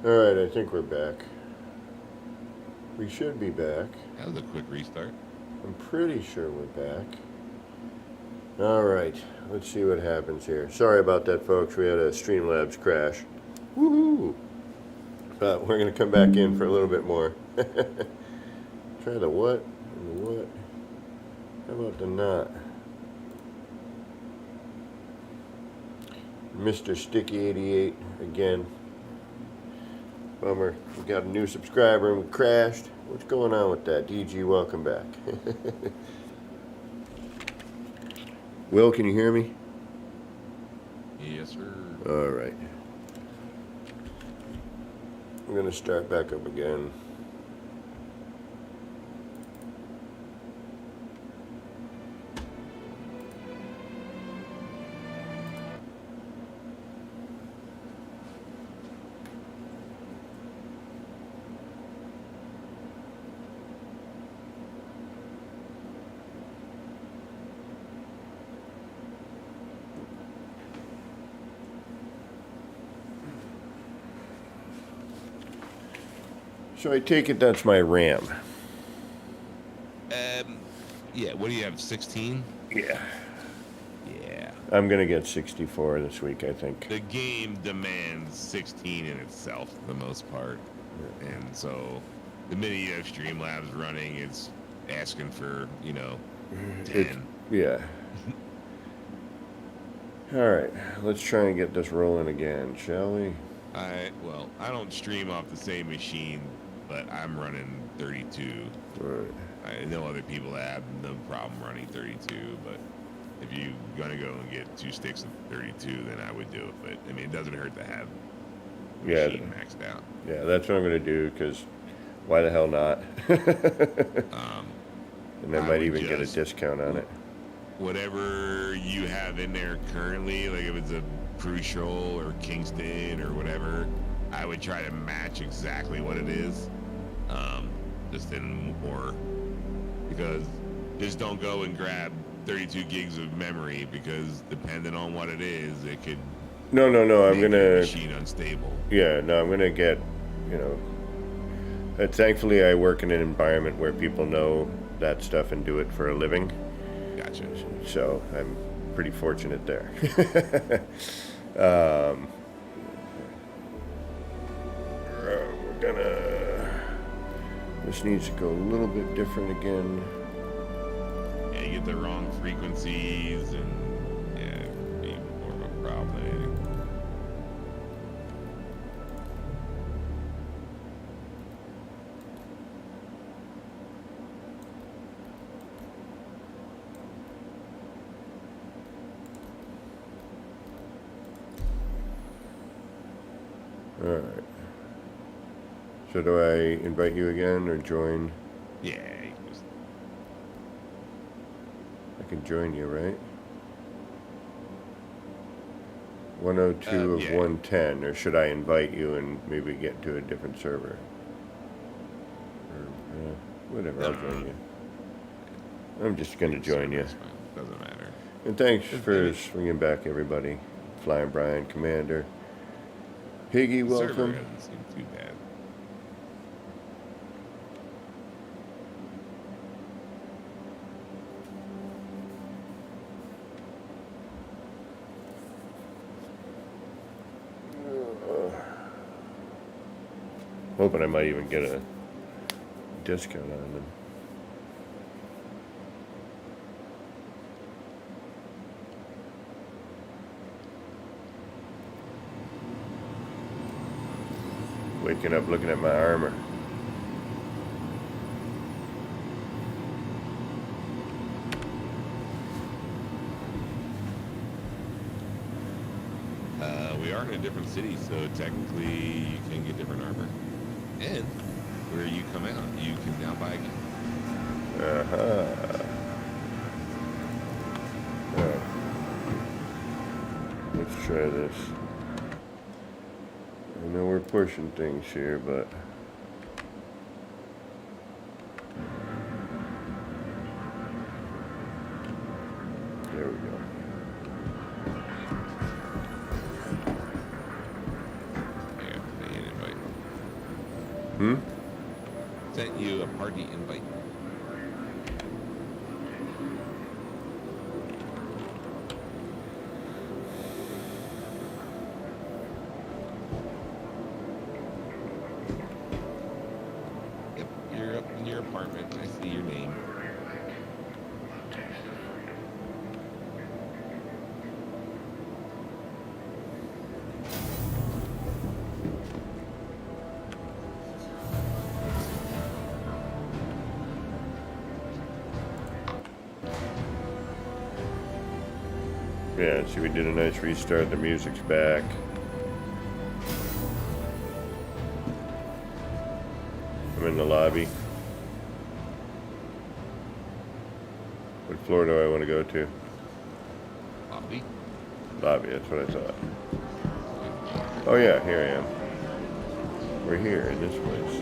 Alright, I think we're back. We should be back. That was a quick restart. I'm pretty sure we're back. Alright, let's see what happens here. Sorry about that, folks. We had a Streamlabs crash. Woohoo! But we're going to come back in for a little bit more. Try the what and the what. How about the not? Mr. Sticky88 again. Bummer. We got a new subscriber and we crashed. What's going on with that? DG, welcome back. Will, can you hear me? Yes, sir. Alright. We're going to start back up again. So I take it that's my RAM. Yeah. What do you have? 16? Yeah. Yeah. I'm going to get 64 this week, I think. The game demands 16 in itself, for the most part, and so the minute you have Streamlabs running, it's asking for 10. Yeah. Alright, let's try and get this rolling again, shall we? I don't stream off the same machine, but I'm running 32. Right. I know other people have no problem running 32, but if you're gonna go and get 2 sticks of 32, then I would do it. But I mean, it doesn't hurt to have the machine maxed out. Yeah, that's what I'm gonna do, because why the hell not? And I might even get a discount on it. Whatever you have in there currently, like if it's a Crucial or Kingston or whatever, I would try to match exactly what it is, just in more, because just don't go and grab 32 gigs of memory, because depending on what it is, it could no I'm gonna machine unstable. Yeah, no, I'm gonna get, thankfully I work in an environment where people know that stuff and do it for a living. Gotcha. So I'm pretty fortunate there. We're gonna, this needs to go a little bit different again. Yeah, you get the wrong frequencies, and yeah, it'd be more of a problem. Alright. So do I invite you again or join? Yeah. I can join you, right? 102 of 110, or should I invite you and maybe get to a different server? Or, whatever, I'll join you. I'm just going to join you. Doesn't matter. And thanks for swinging back, everybody. Flying Brian, Commander. Piggy, welcome. Server doesn't seem too bad. Hoping I might even get a discount on them. Waking up looking at my armor. We are in a different city, so technically you can get different armor. And where you come out, you can now buy again. Let's try this. I know we're pushing things here, but there we go. Yeah, invite. Hmm? Sent you a party invite. Yep, you're up in your apartment. I see your name. Yeah, see, we did a nice restart. The music's back. I'm in the lobby. What floor do I want to go to? Lobby. Lobby, that's what I thought. Oh yeah, here I am. We're here in this place.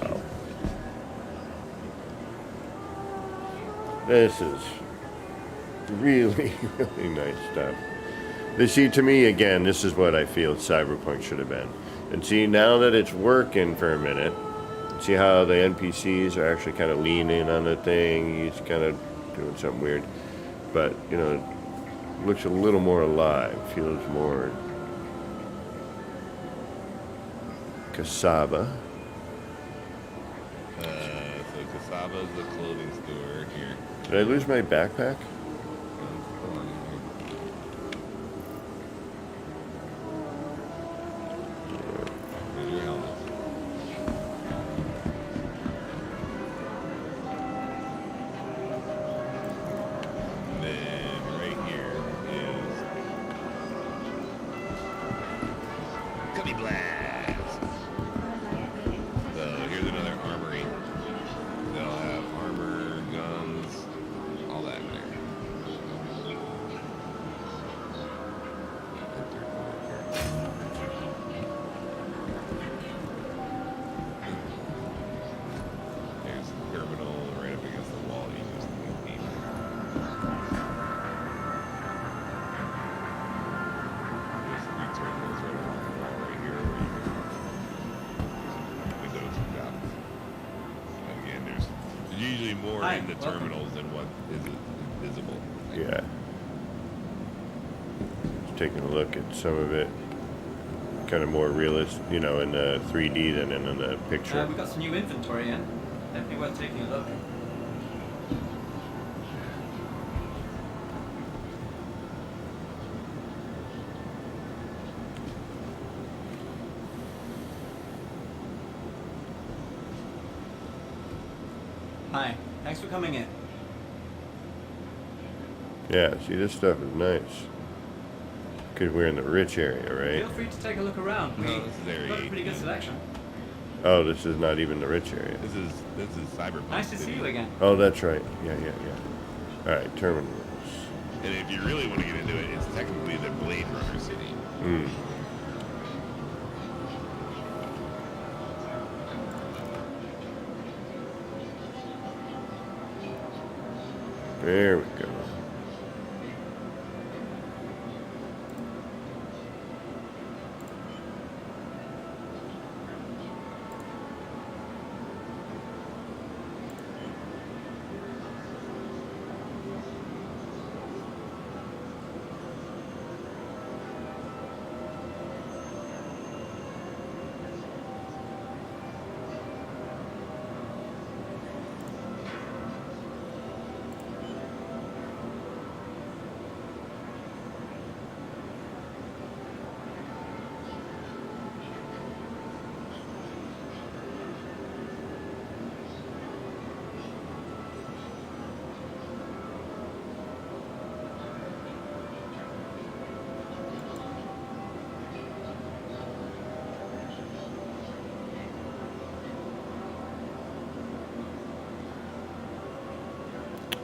Wow. This is really, really nice stuff. See, to me, again, this is what I feel Cyberpunk should have been. And see, now that it's working for a minute, see how the NPCs are actually kind of leaning on the thing. He's kind of doing something weird. But, you know, it looks a little more alive. Feels more cassava. So Casaba's the clothing store here. Did I lose my backpack? Hold on here. Here's your helmet. And then right here is Gummy Blast. So here's another armory. They'll have armor, guns, all that in there. There's a terminal right up against the wall. You just need. There's 3 terminals right along the wall right here where you can use windows and stuff. Again, there's usually more Hi, in the welcome. terminals than what is visible. Yeah. Just taking a look at some of it. Kind of more realist, you know, in the 3D than in the picture. We've got some new inventory in. Definitely worth taking a look. Hi, thanks for coming in. Yeah, see, this stuff is nice. Because we're in the rich area, Feel right? free to take a look around. No, this is We've got a pretty good 18. selection. Oh, this is not even the rich area. This is Cyberpunk. Nice to see City. you again. Oh, that's right. Yeah. All right, terminals. And if you really want to get into it, it's technically the Blade Runner city. Hmm. There we go.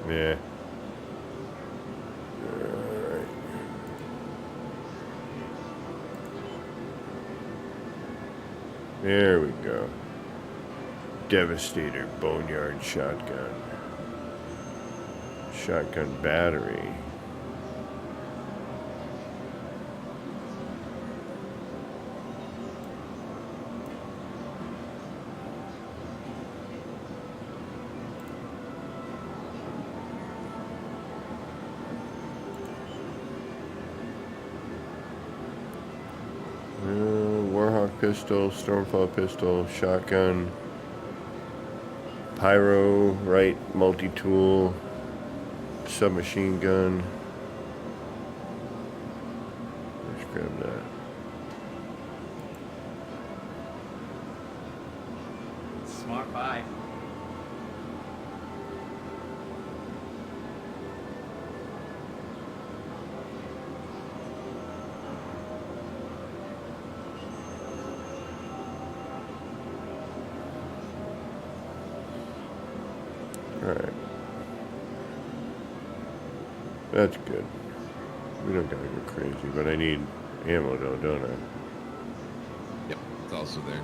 Yeah. Alright. There we go. Devastator Boneyard Shotgun. Shotgun battery. Warhawk pistol, Stormfall pistol, shotgun, pyro, right, multi-tool, submachine gun. Let's grab that. Smart buy. Alright. That's good. We don't gotta go crazy, but I need ammo though, don't I? Yep, it's also there.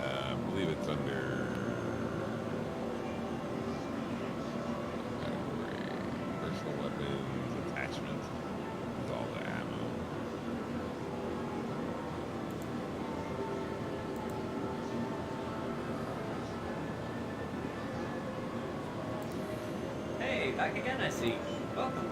I believe it's under category personal weapons, attachments, with all the ammo. Hey, back again, I see. Welcome.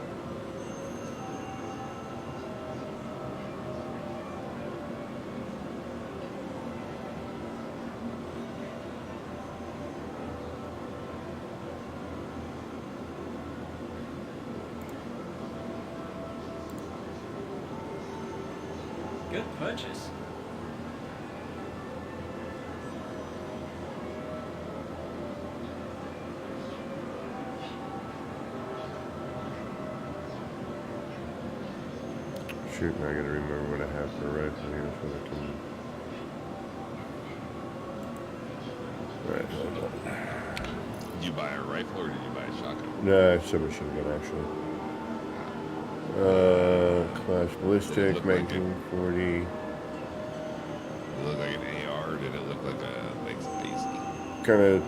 Good purchase. Shoot, now I gotta remember what I have for a rifle here so I can... Alright, hold on. Did you buy a rifle or did you buy a shotgun? No, submachine gun actually. Class ballistic, look like it? 1940. Did it look like an AR or did it look like a spacey? Kind of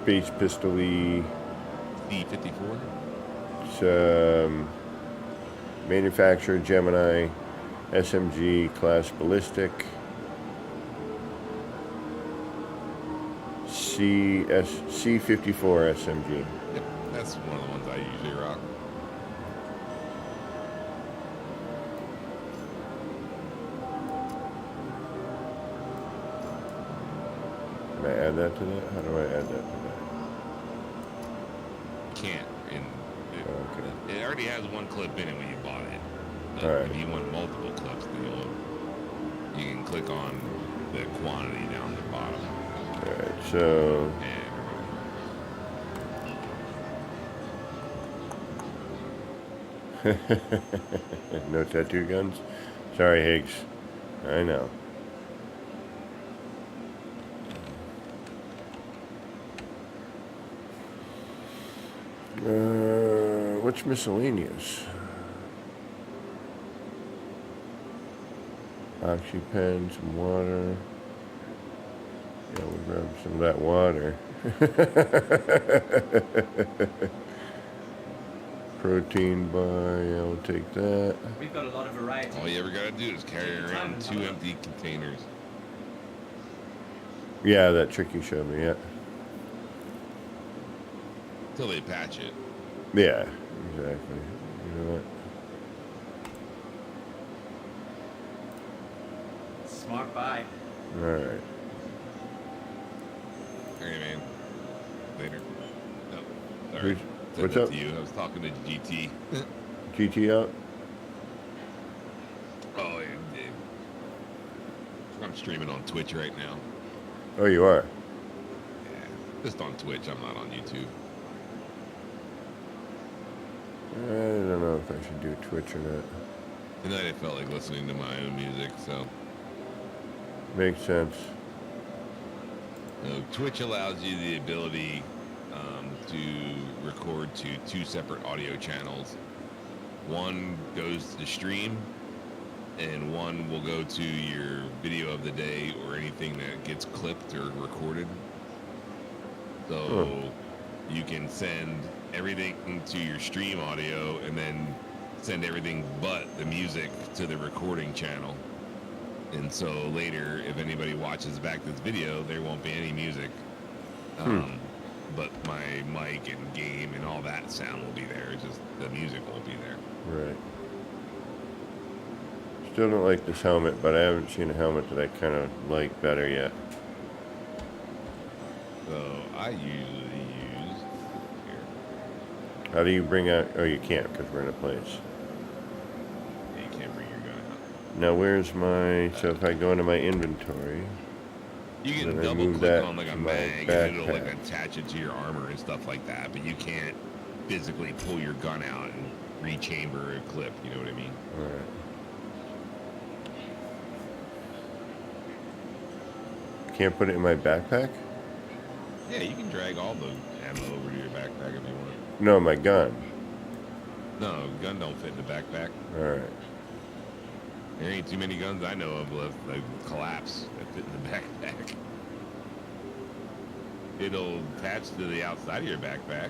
space pistol-y. C-54? It's manufacturer Gemini, SMG class ballistic, C-54 SMG. Yep, that's one of the ones I usually rock. Can I add that to that? How do I add that to that? Can't. Okay. It already has one clip in it when you bought it. All right. If you want multiple clips, then you can click on the quantity down the bottom. Alright, so no tattoo guns? Sorry, Higgs. I know. What's miscellaneous? Oxy pen, some water. Yeah, we'll grab some of that water. Protein bar, yeah, we'll take that. We've got a lot of variety. all you ever gotta do is carry around 2 empty containers. Yeah, that trick you showed me, yeah. Till they patch it. Yeah, exactly. You know what? Smart buy. Alright. Okay, man. Later. No, sorry. Who's- Said what's that up? to you. I was talking to GT. GT out? Oh, yeah, Dave. I'm streaming on Twitch right now. Oh, you are? Yeah, just on Twitch. I'm not on YouTube. I don't know if I should do Twitch or not. Tonight I felt like listening to my own music, so Makes sense. Twitch allows you the ability to record to 2 separate audio channels. One goes to the stream, and one will go to your video of the day or anything that gets clipped or recorded. So you can send everything to your stream audio and then send everything but the music to the recording channel. And so later, if anybody watches back this video, there won't be any music. But my mic and game and all that sound will be there. It's just the music won't be there. Right. Still don't like this helmet, but I haven't seen a helmet that I kind of like better yet. So I usually use here. How do you bring out? Oh, you can't because we're in a place. Yeah, you can't bring your gun out. Now, where's my? So if I go into my inventory, You can then I double move click that on like a to my mag and it'll like backpack. attach it to your armor and stuff like that, but you can't physically pull your gun out and rechamber a clip, you know what I mean? All right. Can't put it in my backpack? Yeah, you can drag all the ammo over to your backpack if you want. No, my gun. No, gun don't fit in the backpack. All right. There ain't too many guns I know of left like collapse that fit in the backpack. It'll attach to the outside of your backpack.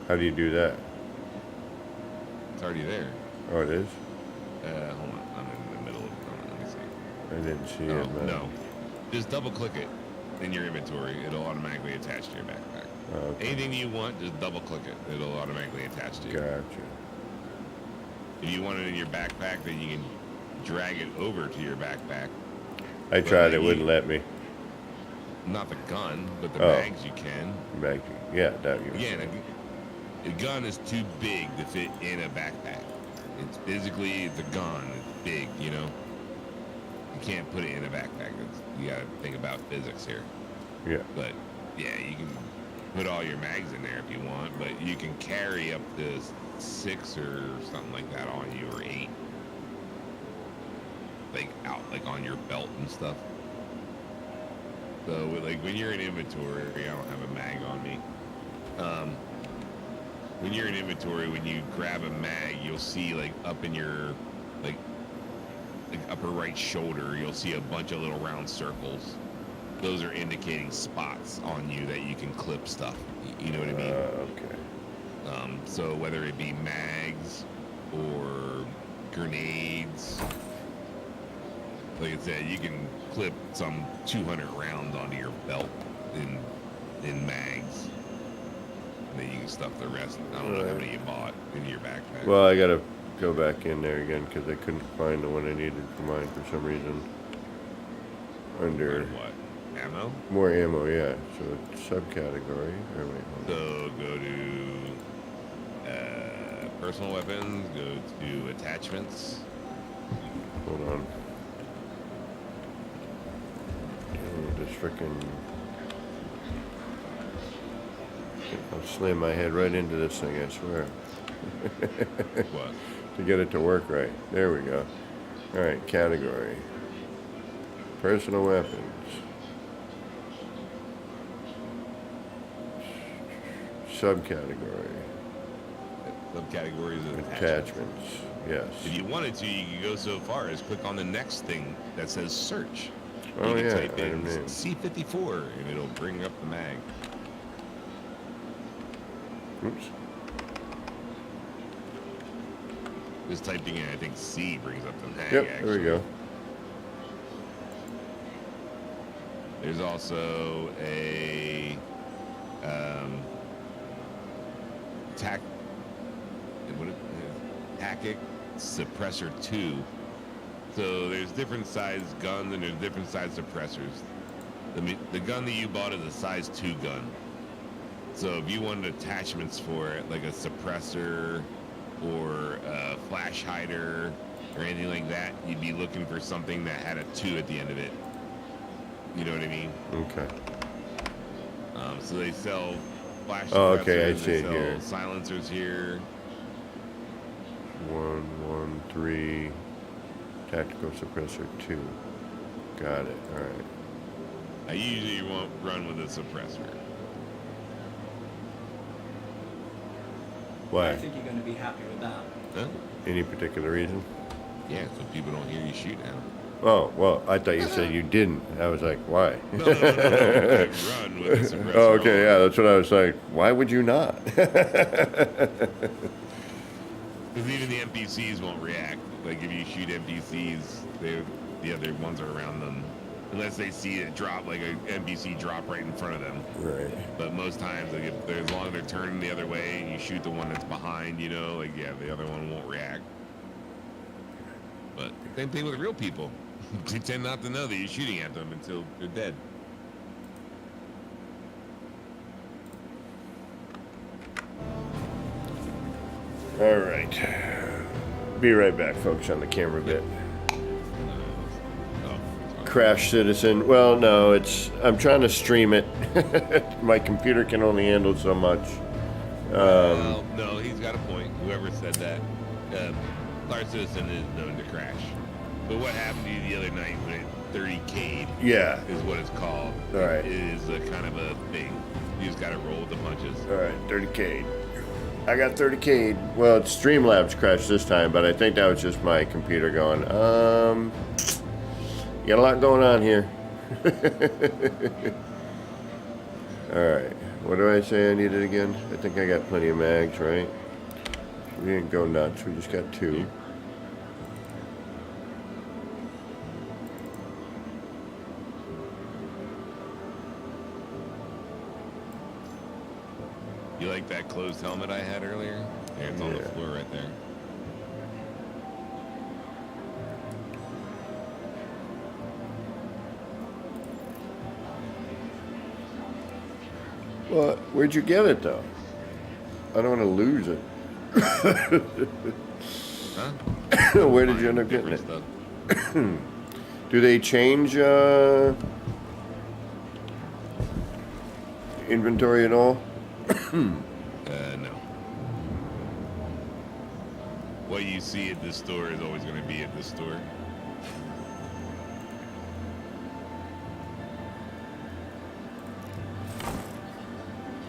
How do you do that? It's already there. Oh, it is? Hold on, I'm in the middle of it. Let me see. I didn't see Oh, it. no. Just double click it in your inventory. It'll automatically attach to your backpack. Oh, okay. Anything you want, just double click it. It'll automatically attach to you. Gotcha. If you want it in your backpack, then you can drag it over to your backpack. I tried, it wouldn't let me. Not the gun, but the Oh. mags you can. Back. Yeah, that you. Again, a gun is too big to fit in a backpack. It's physically, the gun is big, you know? You can't put it in a backpack. You gotta think about physics here. Yeah. But yeah, you can put all your mags in there if you want, but you can carry up to 6 or something like that on you, or 8. Like out, like on your belt and stuff. So like when you're in inventory, I don't have a mag on me. When you're in inventory, when you grab a mag, you'll see like up in your like upper right shoulder, you'll see a bunch of little round circles. Those are indicating spots on you that you can clip stuff. You know what I mean? Okay. So whether it be mags or grenades, like I said, you can clip some 200 rounds onto your belt in mags. And then you can stuff the rest. I don't know how many you bought in your backpack. Well, I gotta go back in there again because I couldn't find the one I needed for mine for some reason. Under What? Ammo? more ammo, yeah. So it's subcategory. Or wait, hold on. So go to personal weapons, go to attachments. Hold on. Oh, this frickin'. I'll slam my head right into this thing, I swear. What? To get it to work right. There we go. Alright, category. Personal weapons. Subcategory. Subcategories of attachments. Attachments. Yes. If you wanted to, you could go so far as click on the next thing that says search. Oh, you can yeah, type in item name. C54 and it'll bring up the mag. Oops. Just typing in, I think C brings up the mag. Yep, actually. there we go. There's also a tactic suppressor 2. So there's different size guns and there's different size suppressors. The gun that you bought is a size 2 gun. So if you wanted attachments for it, like a suppressor or a flash hider or anything like that, you'd be looking for something that had a 2 at the end of it. You know what I mean? Okay. So they sell flash Oh, okay, I suppressors, see they it sell here. silencers here. 113. Tactical suppressor 2. Got it. Alright. I usually won't run with a suppressor. I Why? think you're going to be happy with that. Huh? Any particular reason? Yeah, so people don't hear you shoot at them. Oh, well, I thought you said you didn't. I was like, why? No. Like run with a suppressor. Oh, okay, on. yeah, that's what I was like. Why would you not? Because even the NPCs won't react. Like if you shoot NPCs, the other ones are around them. unless they see it drop, like an NPC drop right in front of them. Right. But most times, like if as long as they're turning the other way and you shoot the one that's behind, you know, like yeah, the other one won't react. But same thing with real people. They tend not to know that you're shooting at them until they're dead. All right. Be right back, folks, on the camera bit. Crash Citizen. Well, no, I'm trying to stream it. My computer can only handle so much. Well, no, he's got a point. Whoever said that. Star Citizen is known to crash. But what happened to you the other night when it 30K'd Yeah. is what it's called. All right. It is a kind of a thing. You just got to roll with the punches. All right, 30K. I got 30K. Well, it's Streamlabs crashed this time, but I think that was just my computer going, you got a lot going on here. All right, what do I say I needed again? I think I got plenty of mags, right? We didn't go nuts, we just got 2. You like that closed helmet I had earlier? Yeah, it's on the floor right there. Well, where'd you get it, though? I don't want to lose it. Huh? Where did you end up getting it? Stuff. Do they change inventory at all? No. What you see at this store is always going to be at this store.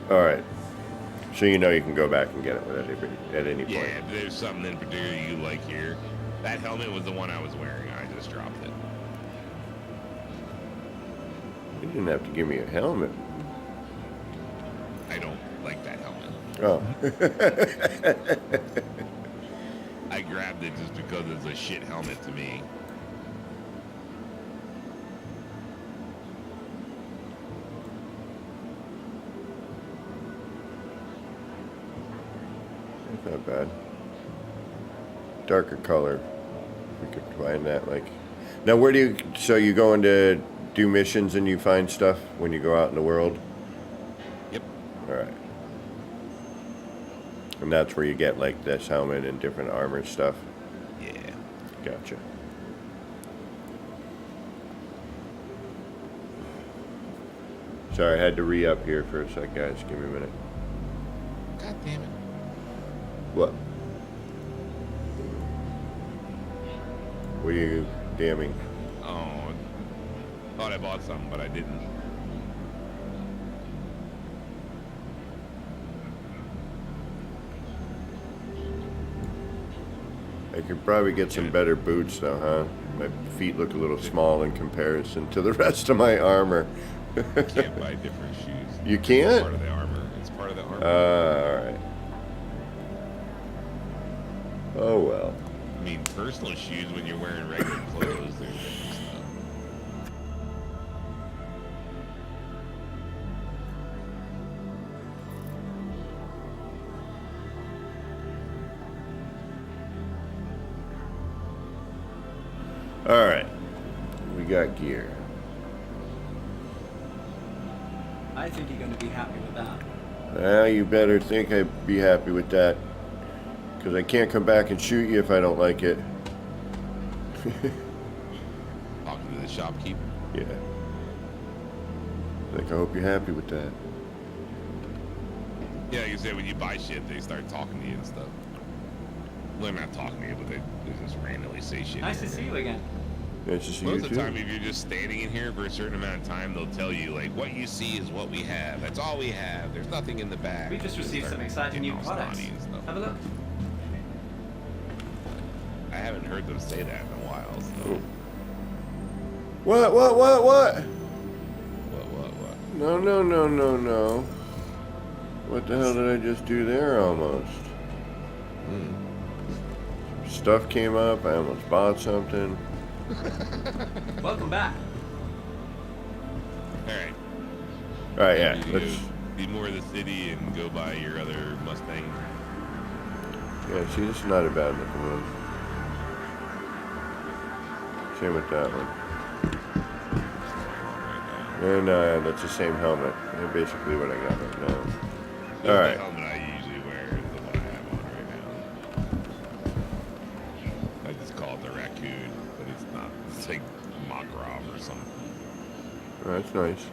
All right. So you know you can go back and get it at any point. Yeah, if there's something in particular you like here. That helmet was the one I was wearing. I just dropped it. You didn't have to give me a helmet. I don't like that helmet. Oh. I grabbed it just because it's a shit helmet to me. That's not bad. Darker color. We could find that, like. Now, where do you? So you go into do missions and you find stuff when you go out in the world. Yep. All right. And that's where you get like this helmet and different armor stuff. Yeah. Gotcha. Sorry, I had to re-up here for a sec, guys. Give me a minute. God damn it. What? What are you damning? Oh, thought I bought something, but I didn't. I could probably get some better boots though, huh? My feet look a little small in comparison to the rest of my armor. You can't buy different shoes. You It's can't? part of the armor. It's part of the armor. Alright. Oh well. I mean, personal shoes when you're wearing regular clothes, they're different stuff. Alright. We got gear. I think you're going to be happy with that. Well, you better think I'd be happy with that. Because I can't come back and shoot you if I don't like it. Talking to the shopkeeper. Yeah. I hope you're happy with that. Yeah, like you said, when you buy shit, they start talking to you and stuff. Well, they're not talking to you, but they just randomly say shit. Nice to see you again. Nice to see Most you of the too. time, if you're just standing in here for a certain amount of time, they'll tell you, like, what you see is what we have. That's all we have. There's nothing in the back. We just received Start some exciting getting new all products. snotty and stuff. Have a look. I haven't heard them say that in a while, so. Oh. What? What? No. What the hell did I just do there almost? Stuff came up, I almost bought something. Welcome back. All right. All right, yeah. You Let's. go see more of the city and go by your other Mustang. Yeah, see, this is not a bad looking one. Same with that one. And that's the same helmet. Basically what I got right now. This All is right. the helmet I usually wear. Is the one I have on right now. I just call it the raccoon, but it's not. It's like Makarov or something. Oh, that's nice.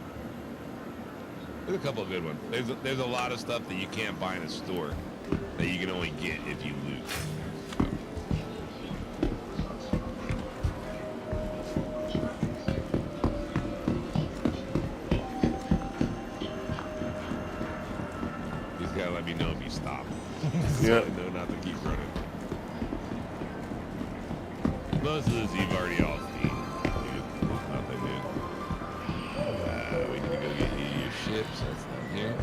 There's a couple of good ones. There's a lot of stuff that you can't buy in a store that you can only get if you loot. You just gotta let me know if you stop. So Yeah. I know not to keep running. Most of this you've already all seen. There's nothing new. We need to go get you your ships. That's not here.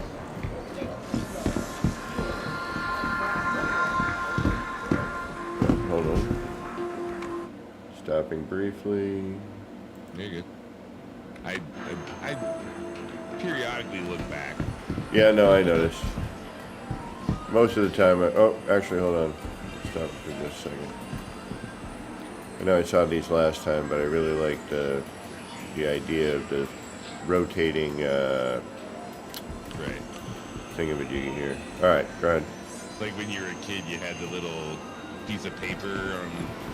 Hold on. Stopping briefly. You're good. I periodically look back. Yeah, no, I noticed. Most of the time, oh, actually, hold on. Stop for just a second. I know I saw these last time, but I really liked the idea of the rotating Right. thingamajiggy here. All right, go ahead. Like when you were a kid, you had the little piece of paper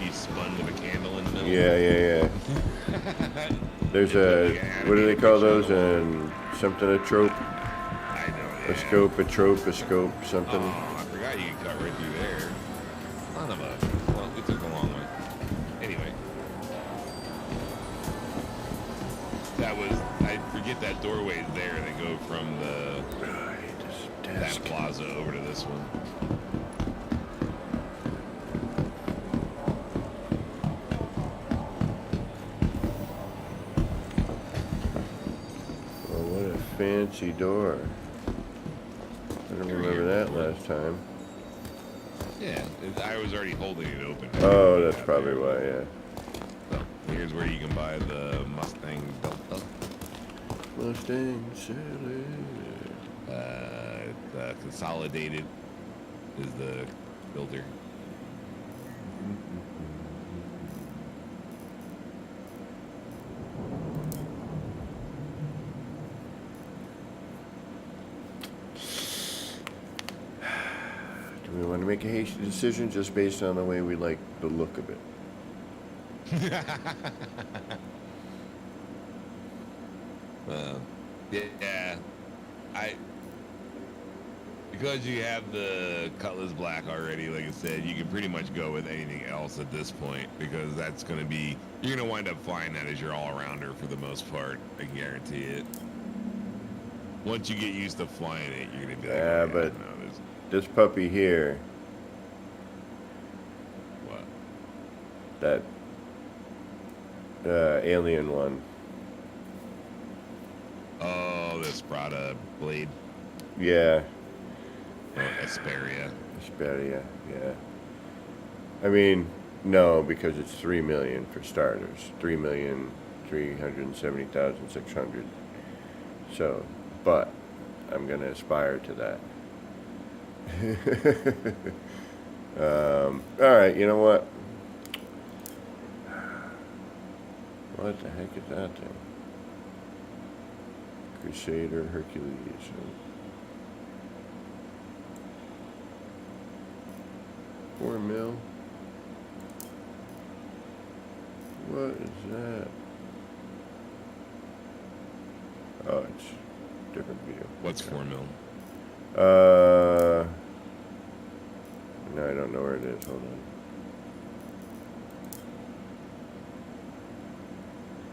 you spun with a candle in the middle. Yeah. There's a, what do they call those? Something a trope? I know. A Yeah. scope, a trope, a scope, something. Oh, I forgot you could cut right through there. Son of a. Well, we took a long way. Anyway. That was. I forget that doorway's there. They go from that plaza over to this one. Well, what a fancy door. I don't remember that last time. Yeah, I was already holding it open. Oh, that's probably why, yeah. So, here's where you can buy the Mustang Delta. Mustang Sally. Consolidated is the builder. Do we want to make a hasty decision just based on the way we like the look of it? Yeah, because you have the Cutlass Black already, like I said, you can pretty much go with anything else at this point because that's going to be, you're going to wind up flying that as your all-arounder for the most part. I can guarantee it. Once you get used to flying it, you're going to be like, Yeah, oh, but no, this puppy here, what? that alien one. Oh, the Sprada blade. Yeah. Oh, Asperia. Asperia, yeah. I mean, no, because it's 3 million for starters. 3,370,600. So, but I'm gonna aspire to that. All right, you know what? What the heck is that thing? Crusader Hercules. 4 mil? What is that? Oh, it's different view. What's 4 mil? No, I don't know where it is. Hold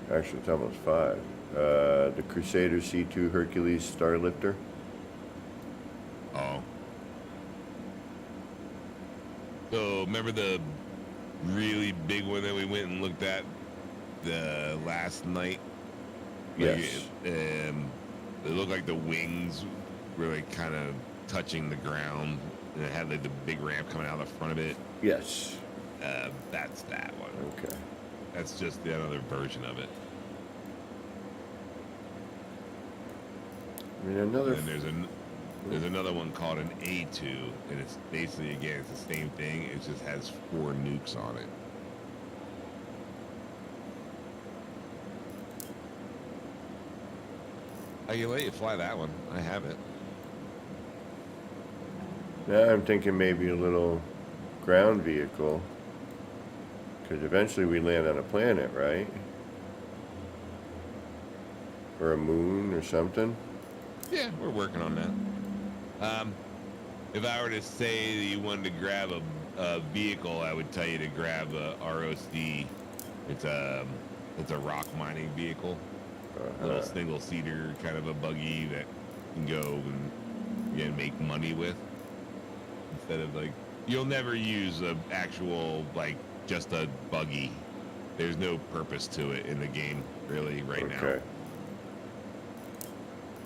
on. Actually, it's almost 5. The Crusader C2 Hercules Star Lifter. Oh. So remember the really big one that we went and looked at the last night? Like Yes. It looked like the wings were like kind of touching the ground, and it had like the big ramp coming out of the front of it. Yes. That's that one. Okay. That's just the other version of it. I mean, another. And then there's another one called an A2, and it's basically, again, it's the same thing. It just has 4 nukes on it. I can let you fly that one. I have it. Now I'm thinking maybe a little ground vehicle. Because eventually we land on a planet, right? Or a moon or something. Yeah, we're working on that. If I were to say that you wanted to grab a vehicle, I would tell you to grab a ROC. It's a rock mining vehicle. A little single-seater, kind of a buggy that you can go and again, make money with. Instead of like, you'll never use a actual like just a buggy. There's no purpose to it in the game really right now.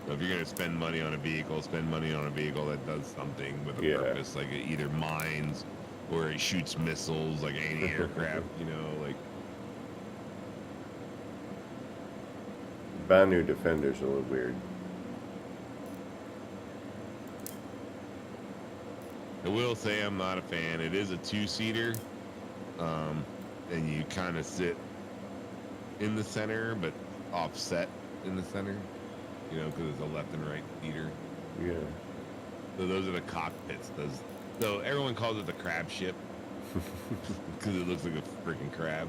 So if you're gonna spend money on a vehicle, spend money on a vehicle that does something with a purpose, like it either mines or it shoots missiles, like anti-aircraft. You know, like. Banu Defender's a little weird. I will say I'm not a fan. It is a 2-seater, and you kind of sit in the center, but offset in the center. You know, because it's a left and right seater. Yeah. So those are the cockpits. So everyone calls it the crab ship because it looks like a freaking crab.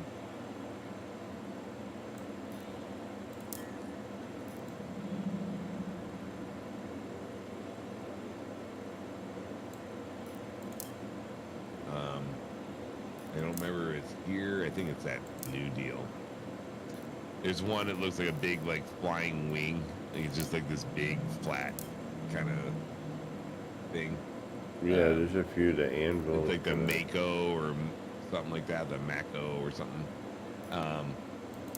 I don't remember if it's here. I think it's that New Deal. There's one that looks like a big, like, flying wing. Like it's just like this big, flat kind of thing. Yeah, there's a few. The Anvil. It's like the Mako or something like that. The Mako or something.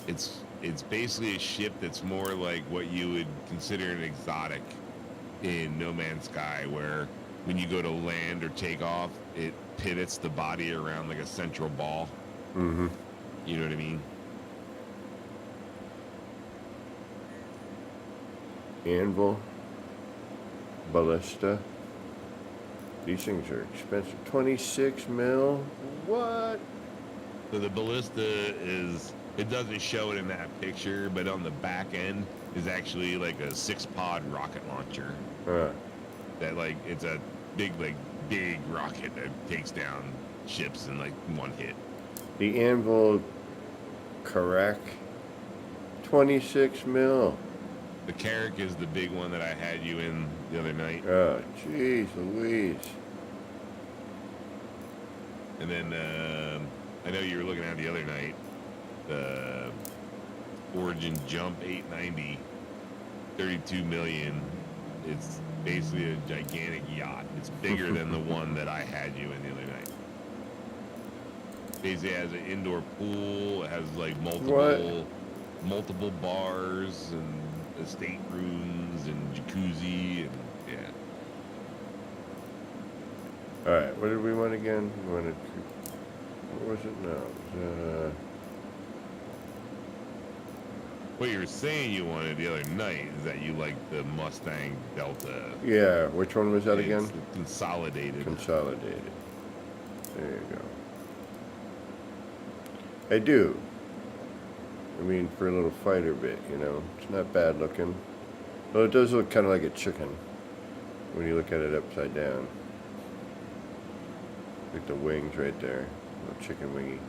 It's basically a ship that's more like what you would consider an exotic in No Man's Sky, where when you go to land or take off, it pivots the body around like a central ball. Mm-hmm. You know what I mean? Anvil. Ballista. These things are expensive. 26 mil? What? So the ballista is, it doesn't show it in that picture, but on the back end is actually like a 6-pod rocket launcher. That like, it's a big rocket that takes down ships in like one hit. The Anvil Carrack. 26 mil. The Carrack is the big one that I had you in the other night. Oh, jeez Louise. And then I know you were looking at the other night, the Origin Jump 890, 32 million. It's basically a gigantic yacht. It's bigger than the one that I had you in the other night. Basically has an indoor pool. It has like multiple bars and estate rooms and jacuzzi and yeah. All right, what did we want again? We wanted. What was it now? It was, What you were saying you wanted the other night is that you like the Mustang Delta. yeah, which one was that It's again? Consolidated. Consolidated. There you go. I do. I mean, for a little fighter bit, you know. It's not bad looking. Though it does look kind of like a chicken when you look at it upside down. Like the wings right there. Little chicken wingy.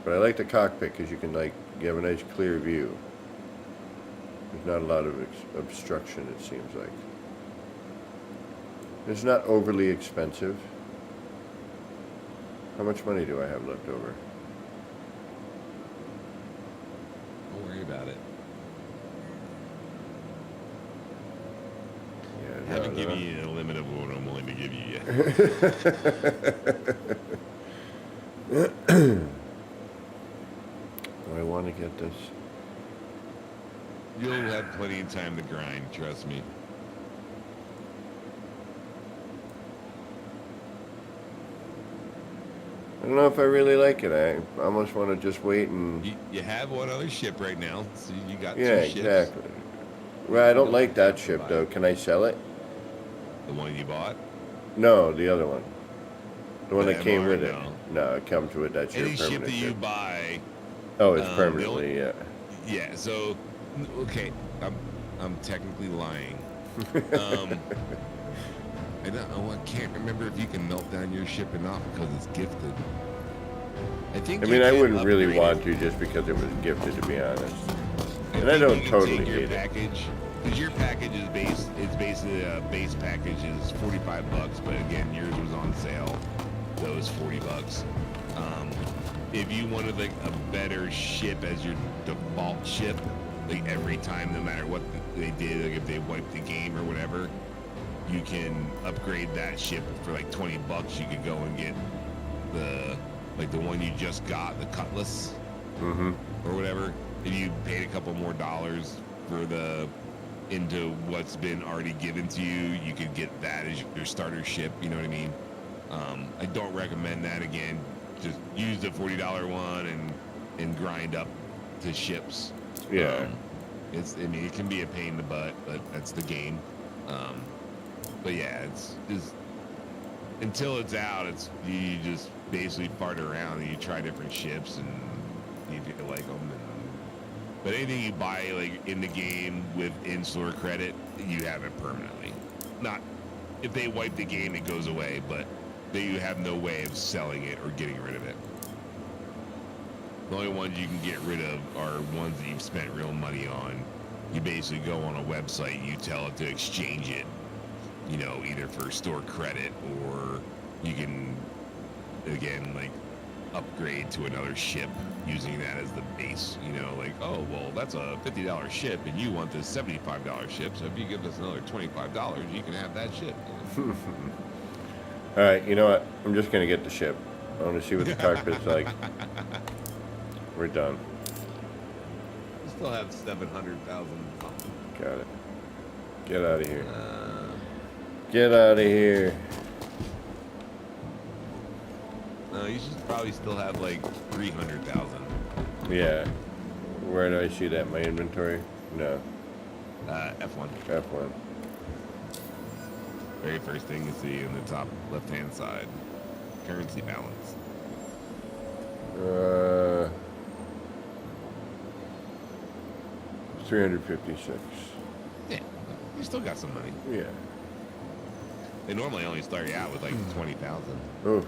But I like the cockpit because you can, like, you have a nice clear view. There's not a lot of obstruction, it seems like. It's not overly expensive. How much money do I have left over? Don't worry about it. Yeah, I haven't given you a limit of what I'm willing to give you yet. Do I want to get this? You'll have plenty of time to grind, trust me. I don't know if I really like it. I almost want to just wait and... You have one other ship right now, so you got Yeah, two ships. exactly. Well, I don't like that ship though. Can I sell it? The one you bought? No, the other one. The one The that came MR? with it. No. No, it comes with that ship. Any ship Permanent that you ship. buy. Oh, it's the permanently, yeah. Yeah. So, okay, I'm technically lying. I can't remember if you can melt down your ship or not because it's gifted. I mean, I wouldn't really want to just because it was gifted, to be honest. And I don't totally hate it. Package, because your package is it's basically a base package is $45, but again, yours was on sale, so it was $40. If you wanted like a better ship as your default ship, like every time, no matter what they did, like if they wiped the game or whatever, you can upgrade that ship for like $20. You could go and get the one you just got, the Cutlass, or whatever. If you paid a couple more dollars for into what's been already given to you, you could get that as your starter ship. You know what I mean? I don't recommend that. Again, just use the $40 one and grind up to ships. Yeah. I mean, it can be a pain in the butt, but that's the game. But yeah, it's until it's out, you just basically fart around and you try different ships and you feel like them. But anything you buy like in the game with in-store credit, you have it permanently. Not if they wipe the game, it goes away, but you have no way of selling it or getting rid of it. The only ones you can get rid of are ones that you've spent real money on. You basically go on a website, you tell it to exchange it, you know, either for store credit or you can, again, like upgrade to another ship using that as the base, you know, like, oh, well, that's a $50 ship and you want this $75 ship, so if you give us another $25, you can have that ship. You know? All right, you know what? I'm just going to get the ship. I want to see what the cockpit's like. We're done. You still have 700,000. Got it. Get out of here. Get out of here. No, you should probably still have like 300,000. Yeah. Where do I see that? My inventory? No. F1. F1. Very first thing you see in the top left-hand side. Currency balance. 356. Yeah, you still got some money. Yeah. They normally only start you out with like 20,000. Oof.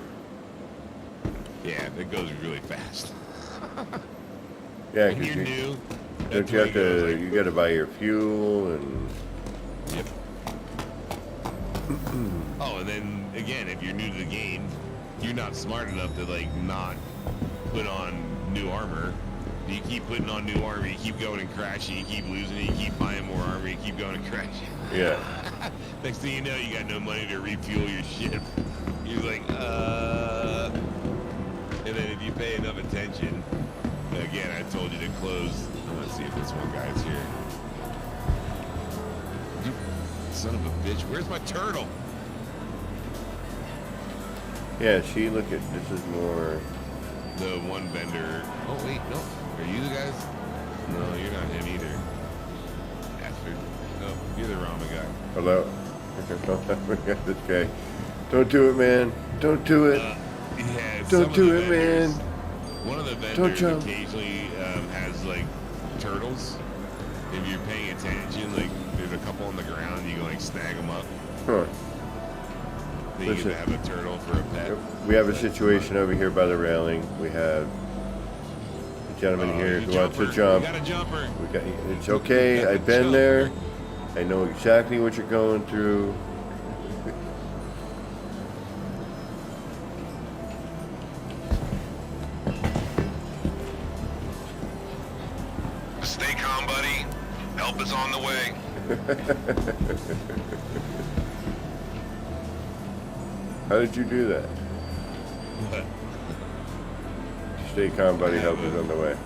Yeah, it goes really fast. Yeah, When because you're new, don't you have to, you got to buy your fuel and... Yep. Oh, and then again, if you're new to the game, you're not smart enough to like not put on new armor. You keep putting on new armor, you keep going and crashing, you keep losing it, you keep buying more armor, you keep going and crashing. Yeah. Next thing you know, you got no money to refuel your ship. You're like, And then if you pay enough attention, again, I told you to close. Let's see if this one guy's here. You son of a bitch, where's my turtle? Yeah, see, look at, this is more... The one vendor. Oh, wait, no. Are you the guys? No, you're not him either. Bastard. No, you're the ramen guy. Hello? We got this guy. Don't do it, man. Don't do it. Yeah, Don't do it, man. One of the Don't vendors jump. occasionally has like turtles. If you're paying attention, like there's a couple on the ground, you can like snag them up. Huh. Then you Listen. can have a turtle for a pet. We have a situation over here by the railing. We have a gentleman here there's who a wants to jumper. jump. We got a jumper. It's okay. I've been there. I know exactly what you're going through. Stay calm, buddy. Help is on the way. How did you do that? What? Stay calm, buddy. Help is on the way.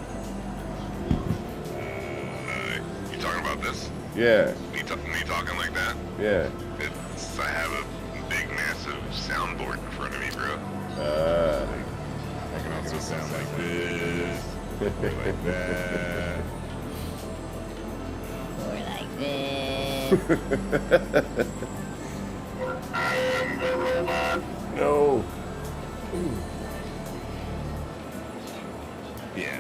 You talking about this? Yeah. Me talking like that? Yeah. I have a big, massive soundboard in front of me, bro. I can also sound like this, or like that. Or like this. No. Yeah.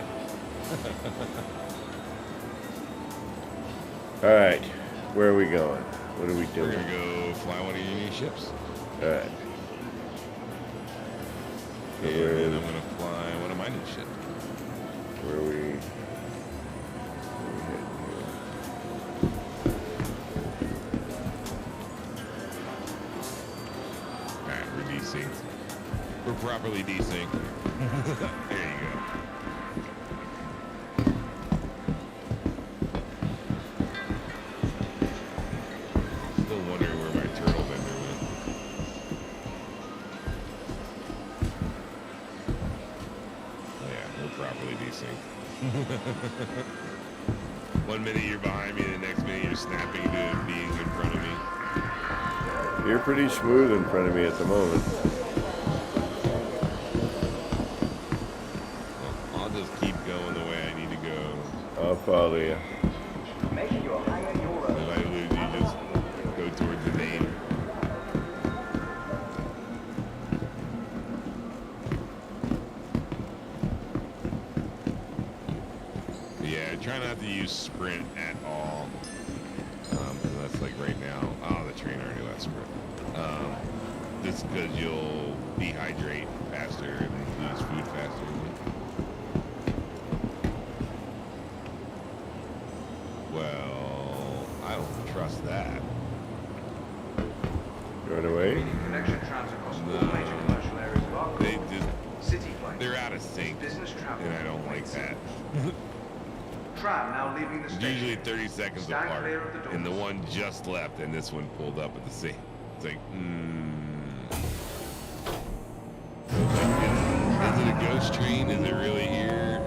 All right. Where are we going? What are we We're doing? gonna go fly one of your new ships. All right. So And where then is- I'm gonna fly one of my new ships. Where are we heading Alright, we're desynced. We're properly desynced. There you go. Still wondering where my turtle bender went. Oh yeah, we're properly desynced. 1 minute you're behind me, the next minute you're snapping to being in front of me. here? You're pretty smooth in front of me at the moment. Well, I'll just keep going the way I need to go. I'll follow you. If I lose, you just go towards the name. Yeah, try not to use sprint at all. That's like right now. Oh, the train already left sprint. Just because you'll dehydrate faster and lose food faster. Well, I don't trust that. Going away? Connection trams across all No. major commercial areas of our They just, city flights. they're out of sync, Business travel. and I don't like that. Tram now leaving the It's station. usually 30 seconds Stand apart, clear of the and the doors. one just left, and this one pulled up at the same. It's like, So it's like, is it a ghost train? Is it really here?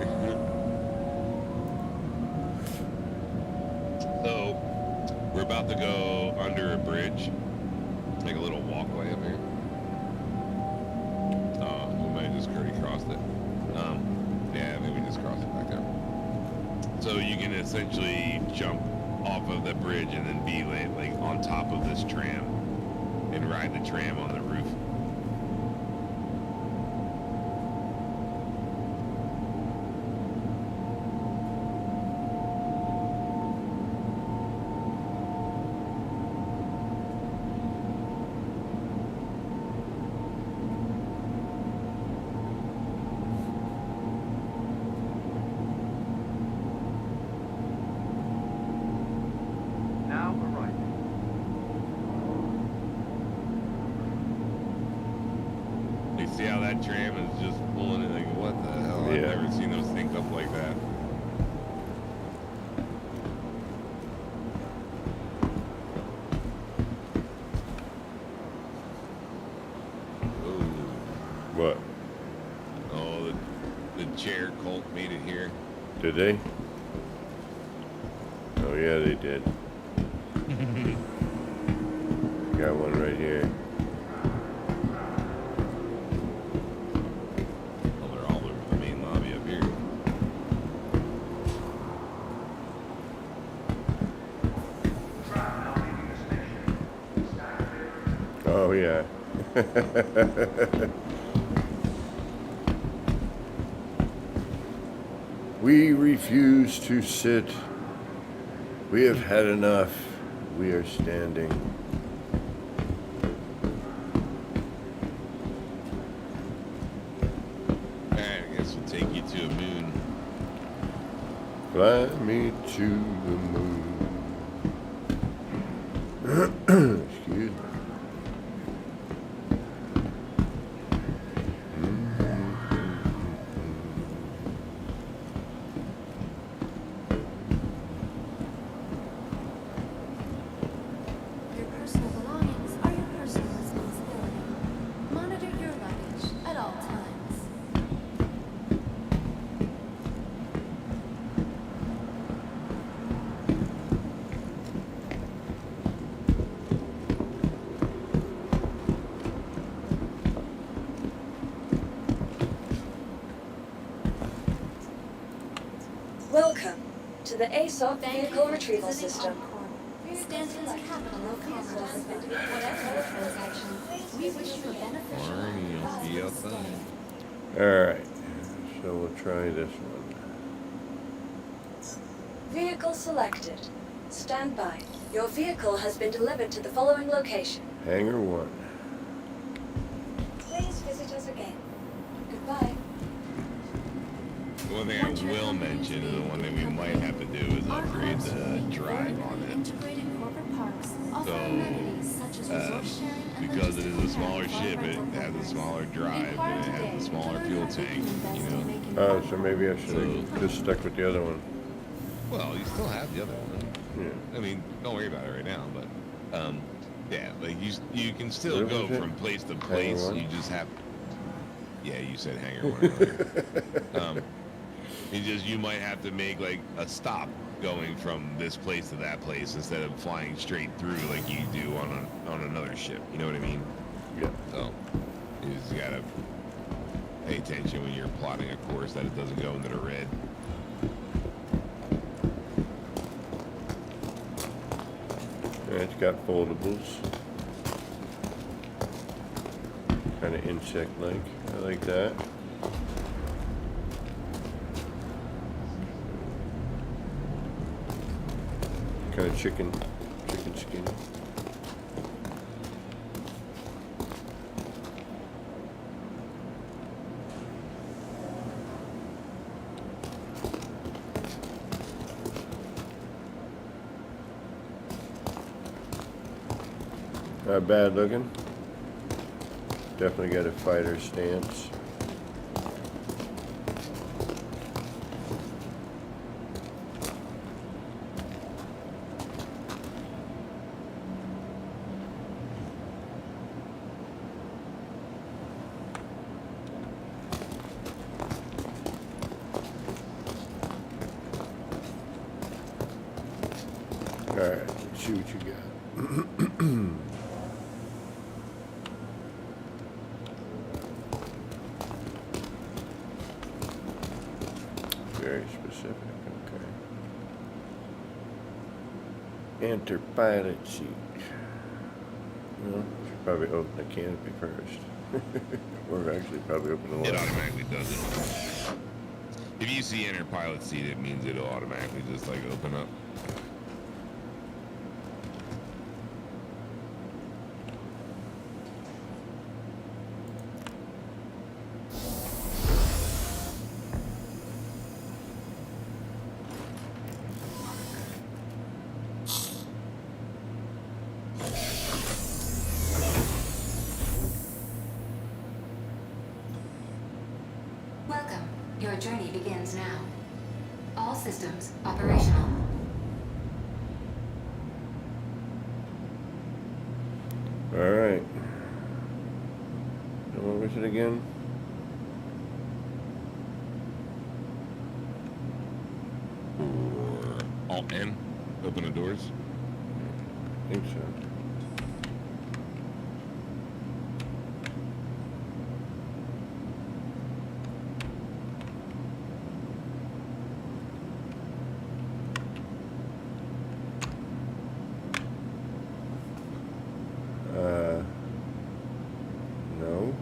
So, we're about to go under a bridge, like a little walkway up here. We might have just already crossed it. Yeah, maybe we just crossed it back there. So you can essentially jump off of the bridge and then be like on top of this tram and ride the tram on the roof. Now arriving. You see how that tram is just pulling it? Like, what the hell? I've Yeah. never seen those sync up like that. Ooh. What? Oh, the chair cult made it here. Did they? Oh yeah, they did. Got one right here. Well, they're all over the main lobby up here. Tram now leaving the station. Stand clear. Oh yeah. We refuse to sit. We have had enough. We are standing. Alright, I guess we'll take you to a moon. Fly me to the moon. Excuse me. Your personal belongings are your personal responsibility. Monitor your luggage at all times. Welcome to the ASOP Thank you Vehicle for Retrieval visiting System. Encore. Stanton's capital of commerce. Whatever your transaction, we wish you a beneficial Barney, and I'll see you prosperous outside. day. Alright, so we'll try this one. Vehicle selected. Stand by. Your vehicle has been delivered to the following location. Hangar 1. Please visit us again. Goodbye. The one thing I will mention, and the one thing we might have to do, is upgrade the drive on it. Integrated corporate parks offer So, amenities such as resort sharing and Because it is a logistical smaller care ship, for it rental has a companies. smaller drive, and it has a smaller fuel tank, you know? Oh, so maybe I should have just stuck with the other one. Well, you still have the other one. Yeah. I mean, don't worry about it right now, but, yeah, like, you can still What go was it? from place to Hangar place, one? you just have, yeah, you said hangar one earlier. You might have to make, like, a stop going from this place to that place instead of flying straight through like you do on another ship, you know what I mean? Yeah. So, you just gotta pay attention when you're plotting a course that it doesn't go into the red. It's got foldables. Kind of insect-like. I like that. Kind of chicken skin. Not bad looking. Definitely got a fighter stance. Alright, let's see what you got. Very specific, okay. Enter pilot seat. Well, should probably open the canopy first. Or actually probably open the It latch. automatically does it. If you see enter pilot seat, it means it'll automatically just like open up. Welcome. Your journey begins now. All systems operational. Alright. And what was it again? Or Alt N, open the doors. I think so. No,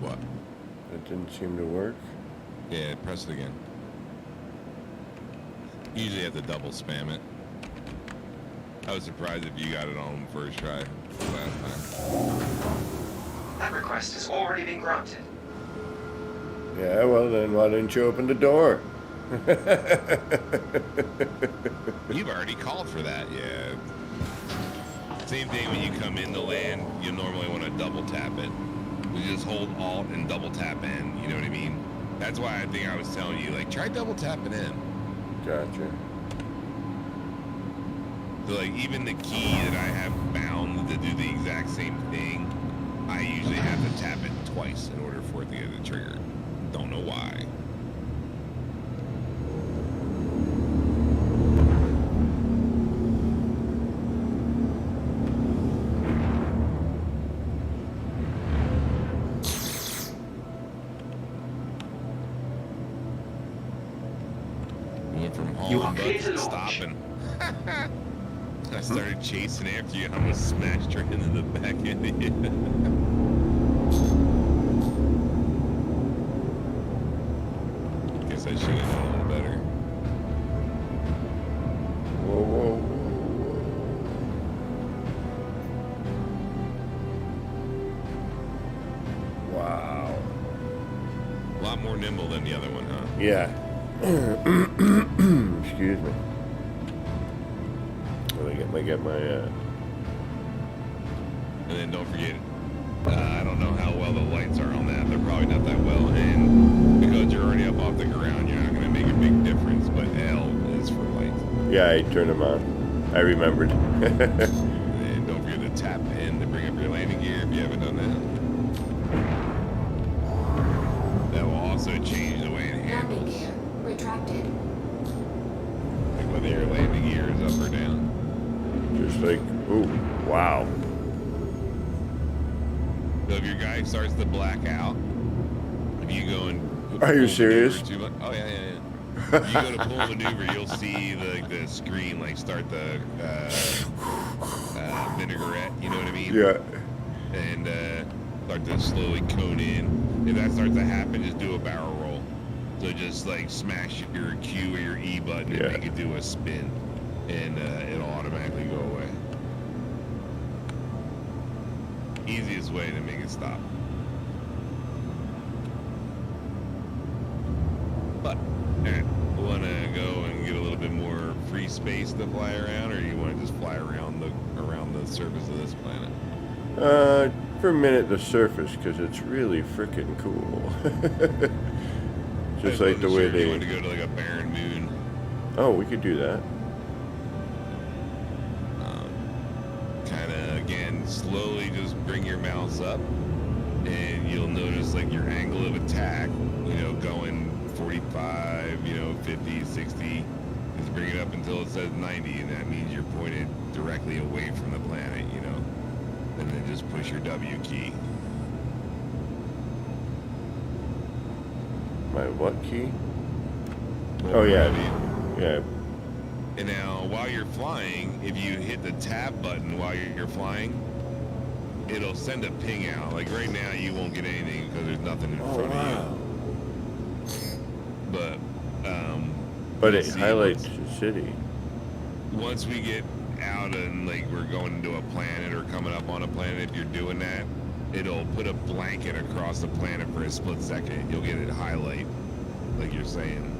What? that didn't seem to work. Yeah, press it again. You usually have to double spam it. I was surprised if you got it on first try last time. That request has already been granted. Yeah, well then why didn't you open the door? You've already called for that, yeah. Same thing when you come into land, you normally want to double tap it. You just hold Alt and double tap in, you know what I mean? That's why I think I was telling you, like, try double tapping in. Gotcha. So, like, even the key that I have bound to do the exact same thing, I usually have to tap it twice in order for it to get the trigger. Don't know why. Went from You hauling are clear butts to to launch. stopping. I started chasing after you. I almost smashed her into the back end of you. Guess I should have known a little better. Whoa, whoa, whoa, whoa. Wow. A lot more nimble than the other one, huh? Yeah. Excuse me. Let me get my And then don't forget, I don't know how well the lights are on that. They're probably not that well. And because you're already up off the ground, you're not going to make a big difference. But L is for lights. Yeah, I turned them on. I remembered. And don't forget to tap in to bring up your landing gear if you haven't done that. That will also change the way it Landing handles. gear retracted. Like whether your landing gear is up or down. Just like, ooh, wow. So if your guy starts to black out, if you go and Are you pull serious? maneuver too much- oh yeah. If you go to pull maneuver, you'll see the screen like start the vinaigrette. You know what I mean? Yeah. And start to slowly cone in. If that starts to happen, just do a barrel roll. So just like smash your Q or your E button and Yeah. make it do a spin, and it'll automatically go away. Easiest way to make it stop. But, alright, want to go and get a little bit more free space to fly around, or you want to just fly around the surface of this planet? For a minute, the surface, because it's really freaking cool. Just I like the wasn't way sure if you they. wanted to go to like a barren moon. Oh, we could do that. Kind of again, slowly just bring your mouse up, and you'll notice like your angle of attack. You know, going 45, 50, 60. Just bring it up until it says 90, and that means you're pointed directly away from the planet. And then just push your W key. My what key? Well, Oh, yeah. ready. Yeah. And now, while you're flying, if you hit the tab button while you're flying, it'll send a ping out. Like right now, you won't get anything because there's nothing in front of you. But you'll it see highlights the city. once we get out and like we're going into a planet or coming up on a planet, if you're doing that, it'll put a blanket across the planet for a split second. You'll get it highlight, like you're saying.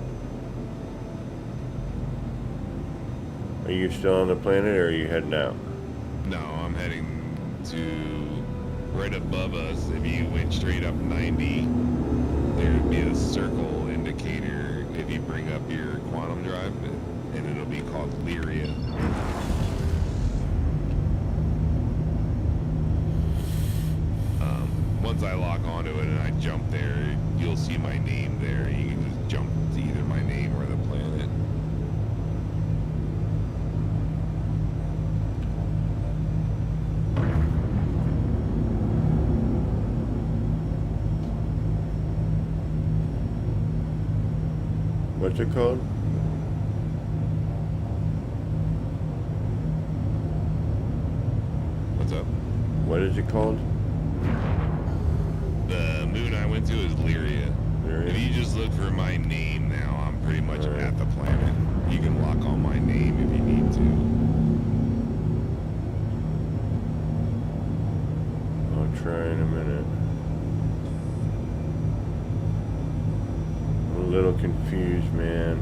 Are you still on the planet, or are you heading out? No, I'm heading to right above us. If you went straight up 90, there'd be a circle indicator if you bring up your quantum drive, and it'll be called Lyria. Once I lock onto it and I jump there, you'll see my name there. You can just jump to either my name or the planet. What's it called? What's up? What is it called? The moon I went to is Lyria. Lyria? If you just look for my name now, I'm pretty much Alright. at the planet. You can lock on my name if you need to. I'll try in a minute. I'm a little confused, man.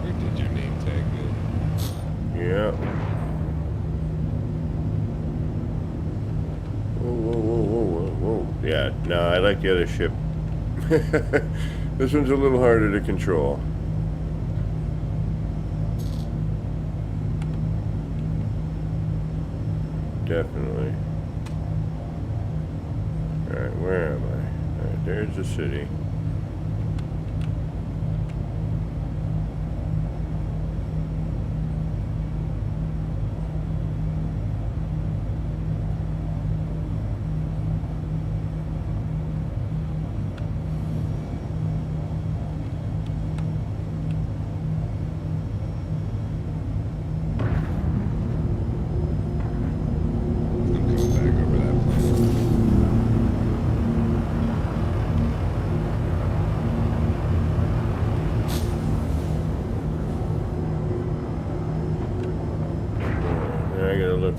Where did your name tag go? Yeah. Whoa, whoa, whoa, whoa, whoa, whoa. Yeah, no, I like the other ship. This one's a little harder to control. Definitely. Alright, where am I? Alright, there's the city.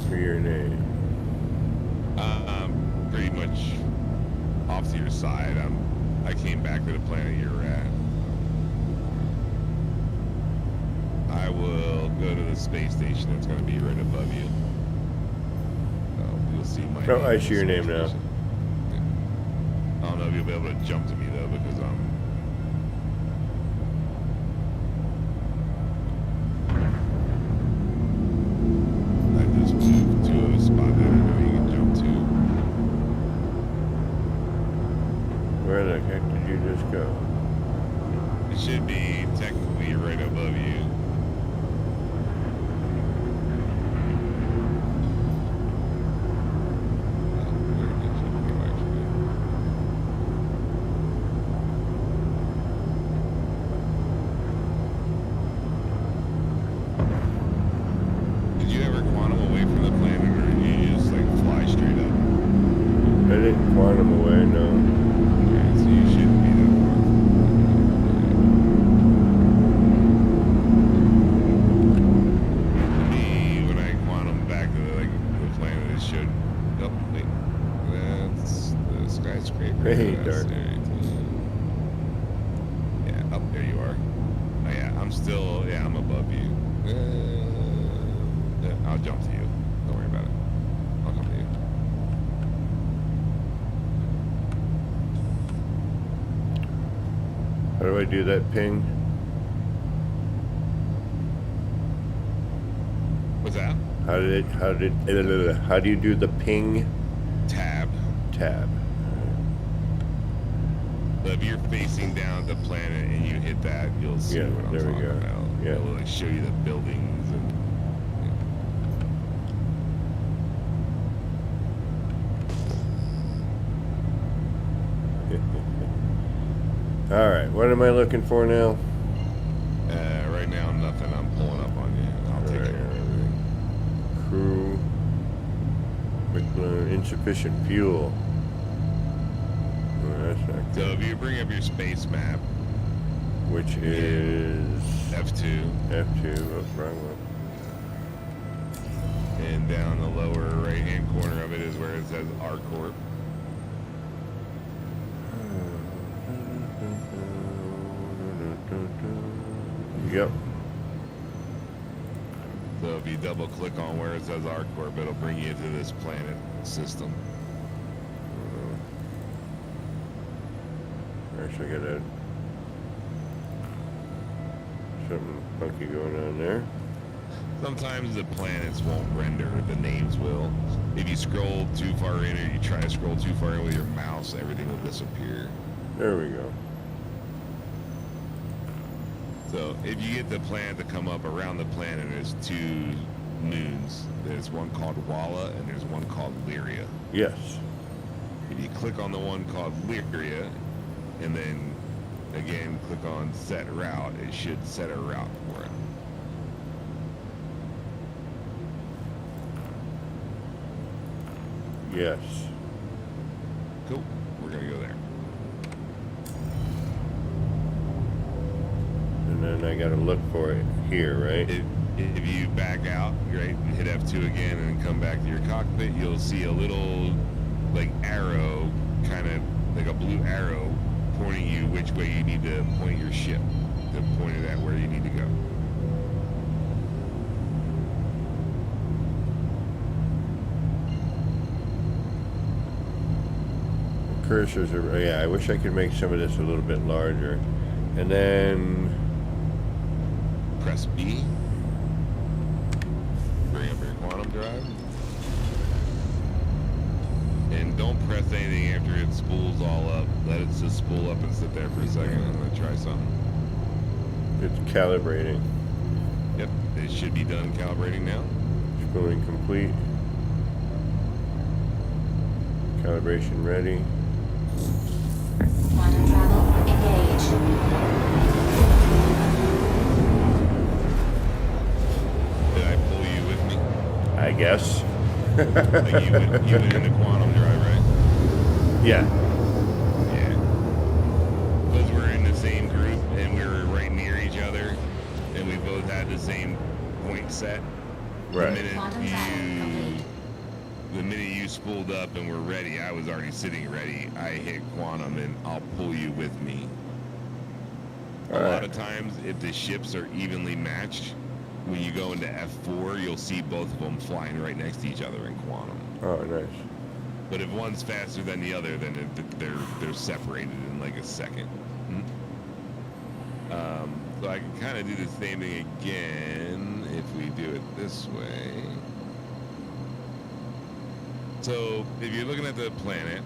for your name? Pretty much off to your side. I came back to the planet you're at. I will go to the space station that's going to be right above you. You'll see my. Oh, I see your name now. I don't know if you'll be able to jump to me though, because I just moved to a spot that I know you can jump to. Where the heck did you just go? It should be technically right above you. Did you ever quantum away from the planet, or did you just like fly straight up? I didn't quantum away, no. Okay, so you shouldn't be that far. Me, when I quantum back to the planet, it should. Oh, wait. That's the skyscraper. Hey, That's Dark. there. Yeah, up there you are. Oh yeah, I'm still. Yeah, I'm above you. Yeah, I'll jump to you. Don't worry about it. I'll come to you. How do I do that ping? What's that? How do you do the ping? Tab. Tab. But if you're facing down at the planet and you hit that, you'll see Yeah, what I'm there we talking go. about. Yeah. It'll like show you the buildings and. All right, what am I looking for now? Right now, nothing. I'm pulling up on you. I'll take Alright. care of everything. Crew. McLaren, insufficient fuel. Oh, that's not So good. if you bring up your space map, Which is F2, F2. Oh, wrong one. and down the lower right-hand corner of it is where it says R-Corp. Yep. So if you double-click on where it says R-Corp, it'll bring you to this planet system. Actually, I got something funky going on there. Sometimes the planets won't render, the names will. If you scroll too far in or you try to scroll too far in with your mouse, everything will disappear. There we go. So if you get the planet to come up around the planet, there's two moons. There's one called Walla and there's one called Lyria. Yes. If you click on the one called Lyria and then again click on set route, it should set a route for it. Yes. Cool. We're gonna go there. And then I gotta look for it here, right? If you back out, right, and hit F2 again and then come back to your cockpit, you'll see a little like arrow, kind of like a blue arrow pointing you which way you need to point your ship, to point it at where you need to go. Cursors are, yeah, I wish I could make some of this a little bit larger. And then, Press B. Bring up your quantum drive. And don't press anything after it spools all up. Let it just spool up and sit there for a second. I'm gonna try something. it's calibrating. Yep, it should be done calibrating now. Spooling complete. Calibration ready. Quantum travel engage. Did I pull you with me? I guess. Like you went into quantum drive, right? Yeah. Yeah. Because we're in the same group and we were right near each other and we both had the same point set. Right. The minute you spooled up and were ready, I was already sitting ready. I hit quantum and I'll pull you with me. A lot of times, if the ships are evenly matched, when you go into F4, you'll see both of them flying right next to each other in quantum. Oh, nice. But if one's faster than the other, then they're separated in like a second. So I can kind of do the same thing again if we do it this way. So if you're looking at the planet,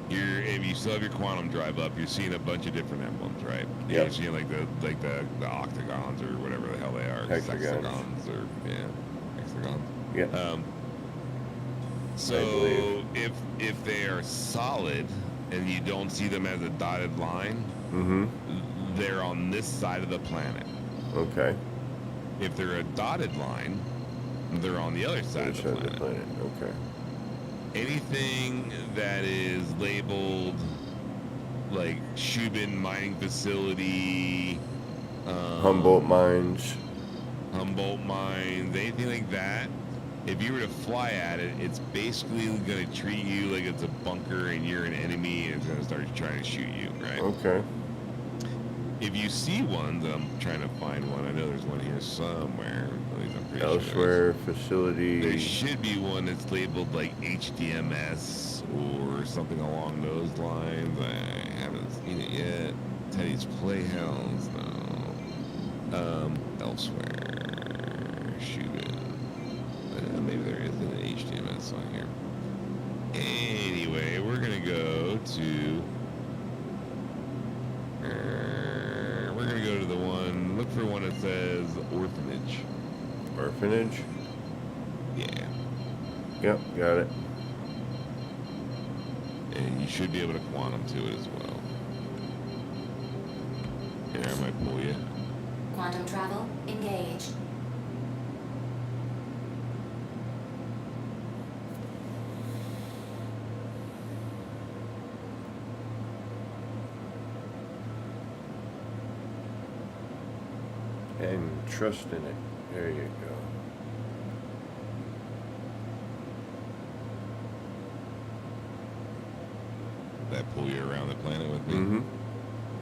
if you still have your quantum drive up, you're seeing a bunch of different emblems, right? Yep. You're seeing like the octagons or whatever the hell they are, Hexagons. or hexagons. Yeah. So if they are solid and you don't see them as a dotted line, they're on this side of the planet. Okay. If they're a dotted line, they're on the other side of the planet. Okay. Anything that is labeled like Shubin mining facility, Humboldt mines, anything like that, if you were to fly at it, it's basically going to treat you like it's a bunker and you're an enemy and it's going to start trying to shoot you, right? Okay. If you see one, I'm trying to find one. I know there's one here somewhere. At least I'm pretty Elsewhere, sure facility. there should be one that's labeled like HDMS or something along those lines. I haven't seen it yet. Teddy's Playhouse, no. Elsewhere, shoot it. Maybe there isn't an HDMS on here. Anyway, we're gonna go to. We're gonna go to the one. Look for one that says orphanage. Orphanage? Yeah. Yep, got it. And you should be able to quantum to it as well. Here, I might pull you. Quantum travel engaged. And trust in it. There you go. Did I pull you around the planet with me?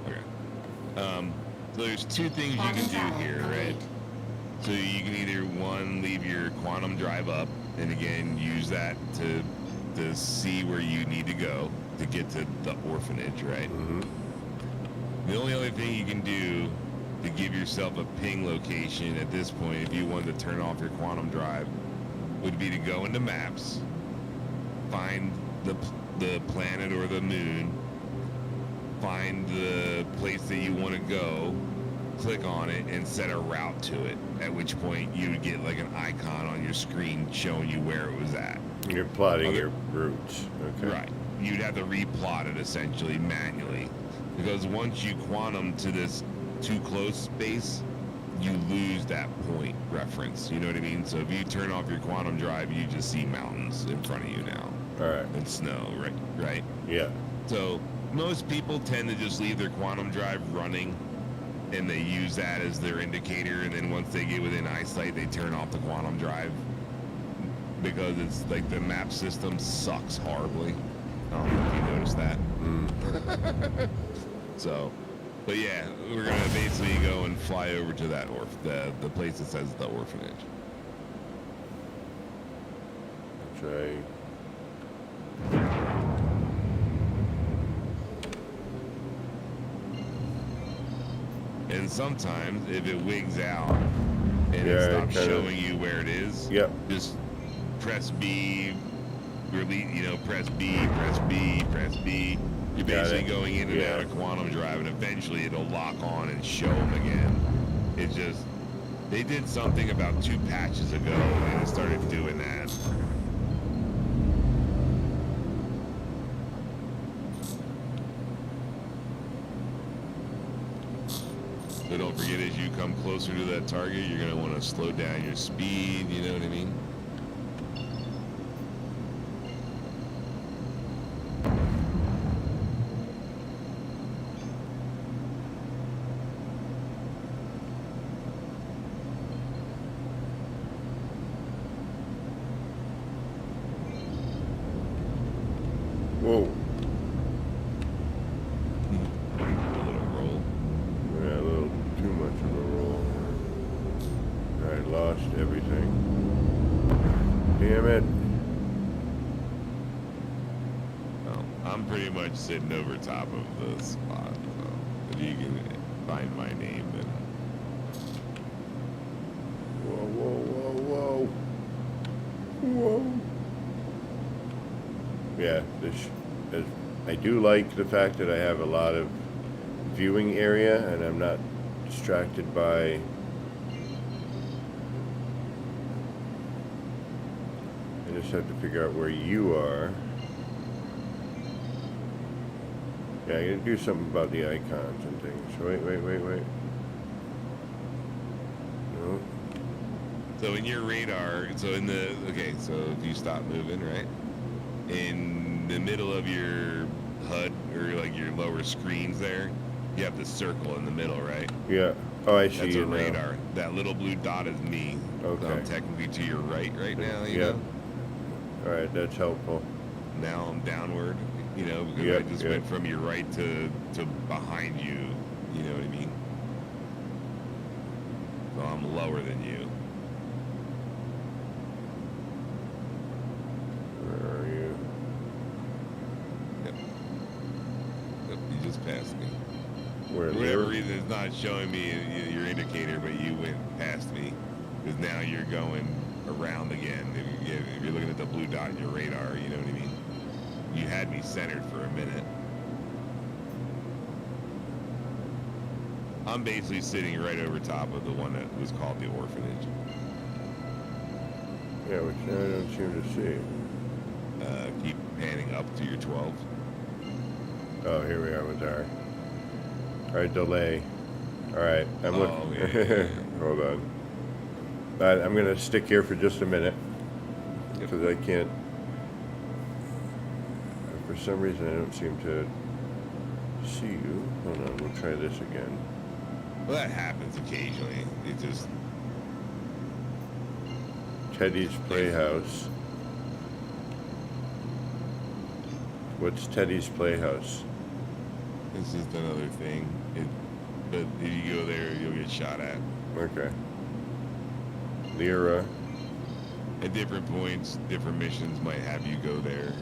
Okay. So there's two things you can do here, right? So you can either one, leave your quantum drive up, and again use that to see where you need to go to get to the orphanage, right? The only other thing you can do to give yourself a ping location at this point, if you wanted to turn off your quantum drive, would be to go into maps, find the planet or the moon, find the place that you want to go, click on it, and set a route to it, at which point you would get like an icon on your screen showing you where it was at. You're plotting your routes. Okay. Right. You'd have to replot it essentially manually, because once you quantum to this too close space, you lose that point reference. You know what I mean? So if you turn off your quantum drive, you just see mountains in front of you now. All right. And snow, right? Yeah. So most people tend to just leave their quantum drive running, and they use that as their indicator, and then once they get within eyesight, they turn off the quantum drive, because it's like the map system sucks horribly. I don't know if you noticed that. So, but yeah, we're gonna basically go and fly over to that the place that says the orphanage. That's right. And sometimes if it wigs out and Yeah, it it stops kinda- showing you where it is, Yep. just press B, press B, press B, press B. You're Got basically it. going in and Yeah. out of quantum drive, and eventually it'll lock on and show them again. It's just, they did something about 2 patches ago, and it started doing that. So don't forget, as you come closer to that target, you're going to want to slow down your speed, you know what I mean? Whoa. A little roll. Yeah, a little too much of a roll. I lost everything. Damn it. Well, I'm pretty much sitting over top of the spot, so if you can find my name, then Whoa, whoa, whoa, whoa. Whoa. Yeah, I do like the fact that I have a lot of viewing area and I'm not distracted by I just have to figure out where you are. Yeah, I gotta do something about the icons and things. Wait. No. so in your radar, so in the okay, so if you stop moving, right, in the middle of your HUD or like your lower screens there, you have the circle in the middle, right? Yeah. Oh, I see That's you a now. radar. That little blue dot is me. Okay. So I'm technically to your right now, you Yeah. know? All right, that's helpful. Now I'm downward, you know, because Yep, I just yep. went from your right to behind you, you know what I mean? So I'm lower than you. Where are you? Yep. Yep, you just passed me. Where? For whatever there? reason, it's not showing me your indicator, but you went past me. Because now you're going around again. If you're looking at the blue dot in your radar, you know what I mean? You had me centered for a minute. I'm basically sitting right over top of the one that was called the orphanage. Yeah, which I don't seem to see. Keep panning up to your 12. Oh, here we are with our delay. All right, I'm Oh, looking. yeah. Hold on. I'm gonna stick here for just a minute because I can't. For some reason, I don't seem to see you. Hold on, we'll try this again. Well, that happens occasionally. It just Teddy's Playhouse. What's Teddy's Playhouse? it's just another thing. But if you go there, you'll get shot at. Okay. Lyra. At different points, different missions might have you go there,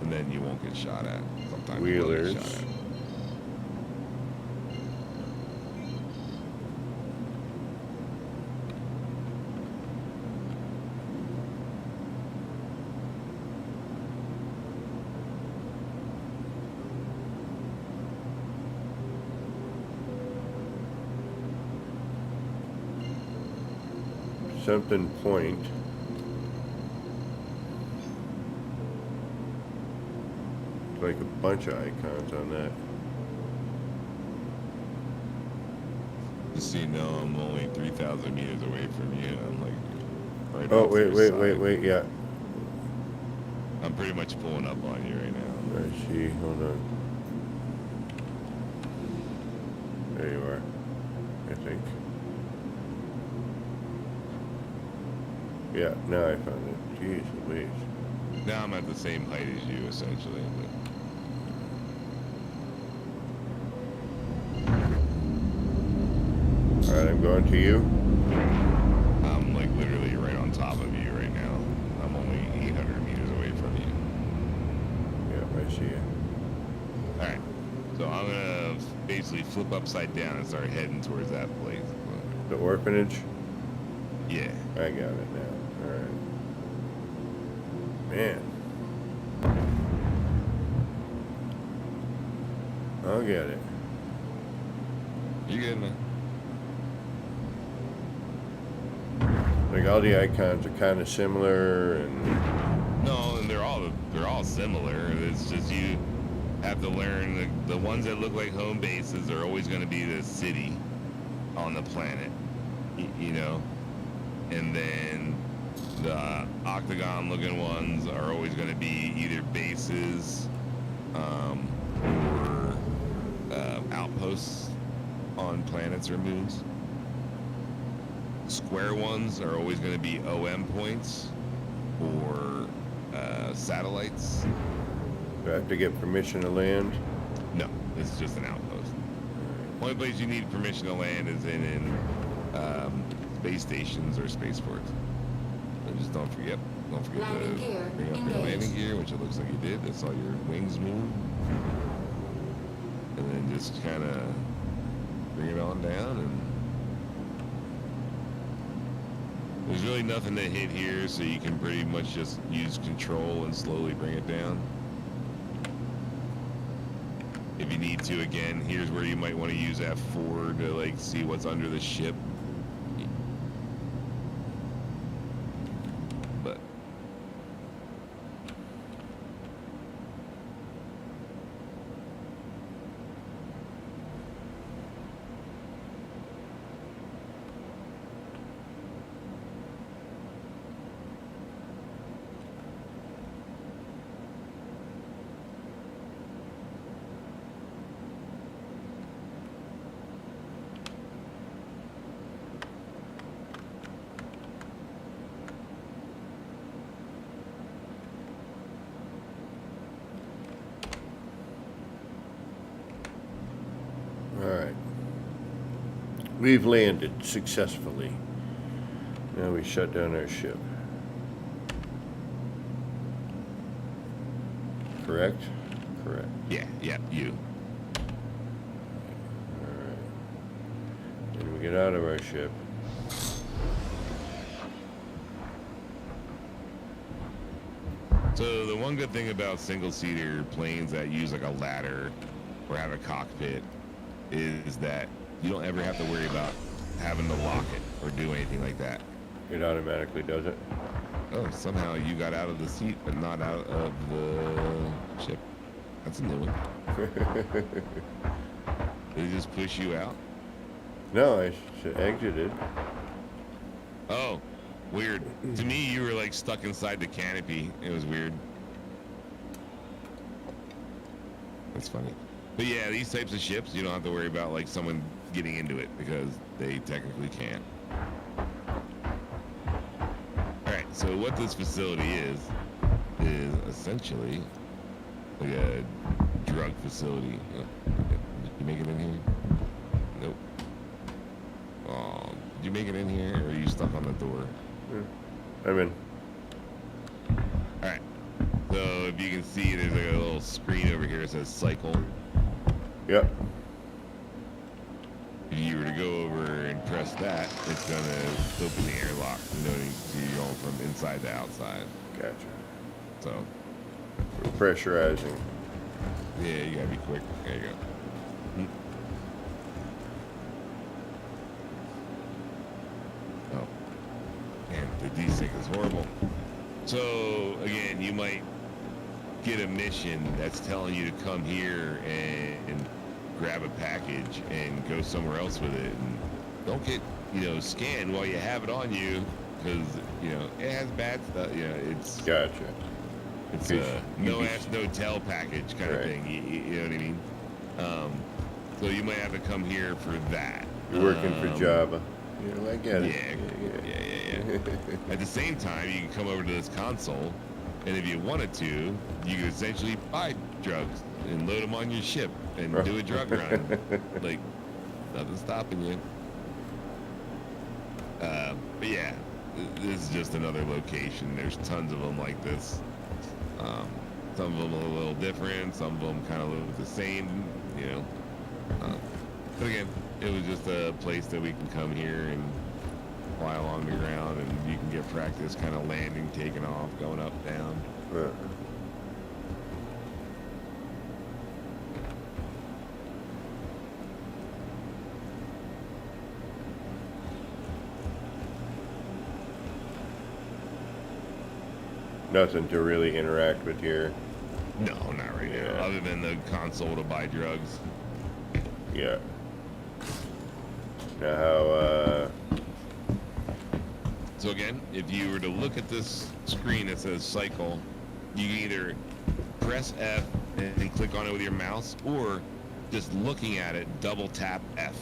and then you won't get shot at. Sometimes you will Wheelers. get shot at. Something point. Like a bunch of icons on that. Just so you know, I'm only 3,000 meters away from you. I'm like right Oh, off to wait, the side. wait, yeah. I'm pretty much pulling up on you right now. I see, hold on. There you are, I think. Yeah, now I found it. Jeez Louise. Now I'm at the same height as you, essentially. Alright, I'm going to you. But I'm like literally right on top of you right now. I'm only 800 meters away from you. Yeah, I see you. All right. So I'm gonna basically flip upside down and start heading towards that place. The orphanage? Yeah. I got it now. Alright. Man. I'll get it. You good, man? Like all the icons are kind of similar and No, and they're all similar. It's just you have to learn the ones that look like home bases are always going to be the city on the planet, you know, and then the octagon-looking ones are always going to be either bases or outposts on planets or moons. Square ones are always going to be OM points or satellites. Do I have to get permission to land? No, it's just an outpost. Only place you need permission to land is in space stations or spaceports. And just don't forget Landing to gear bring up your engaged. landing gear, which it looks like you did. I saw your wings move. And then just kind of bring it on down. And there's really nothing to hit here, so you can pretty much just use control and slowly bring it down. If you need to, again, here's where you might want to use F4 to like see what's under the ship. But Alright. We've landed successfully. Now we shut down our ship. Correct? Correct. yeah, you. Alright. And we get out of our ship. So the one good thing about single-seater planes that use like a ladder or have a cockpit is that you don't ever have to worry about having to lock it or do anything like that. It automatically does it. Oh, somehow you got out of the seat but not out of the ship. That's a new one. Did it just push you out? No, I exited. Oh, weird. To me, you were like stuck inside the canopy. It was weird. That's funny. But yeah, these types of ships, you don't have to worry about like someone getting into it because they technically can't. All right, so what this facility is essentially like a drug facility. Oh, did you make it in here? Nope. Oh, did you make it in here, or are you stuck on the door? I'm in. All right. So if you can see, there's like a little screen over here that says cycle. Yep. If you were to go over and press that, it's gonna open the airlock, noting you're going from inside to outside. Gotcha. So We're pressurizing. yeah, you gotta be quick. There you go. Oh, man, the desync is horrible. So again, you might get a mission that's telling you to come here and grab a package and go somewhere else with it, and don't get scanned while you have it on you, because it has bad stuff. It's Gotcha. it's a no ass no tell package kind of Right. thing. You know what I mean? So you might have to come here for that. You're working for Java. I get it. Yeah. At the same time, you can come over to this console, and if you wanted to, you could essentially buy drugs and load them on your ship and do a drug run. Like, nothing's stopping you. But yeah, this is just another location. There's tons of them like this. Some of them are a little different. Some of them kind of look the same, But again, it was just a place that we can come here and fly along the ground, and you can get practice kind of landing, taking off, going up, down. Nothing to really interact with here. No, not right now. Yeah. Other than the console to buy drugs. Yeah. Now how, So again, if you were to look at this screen that says cycle, you can either press F and click on it with your mouse, or just looking at it, double tap F.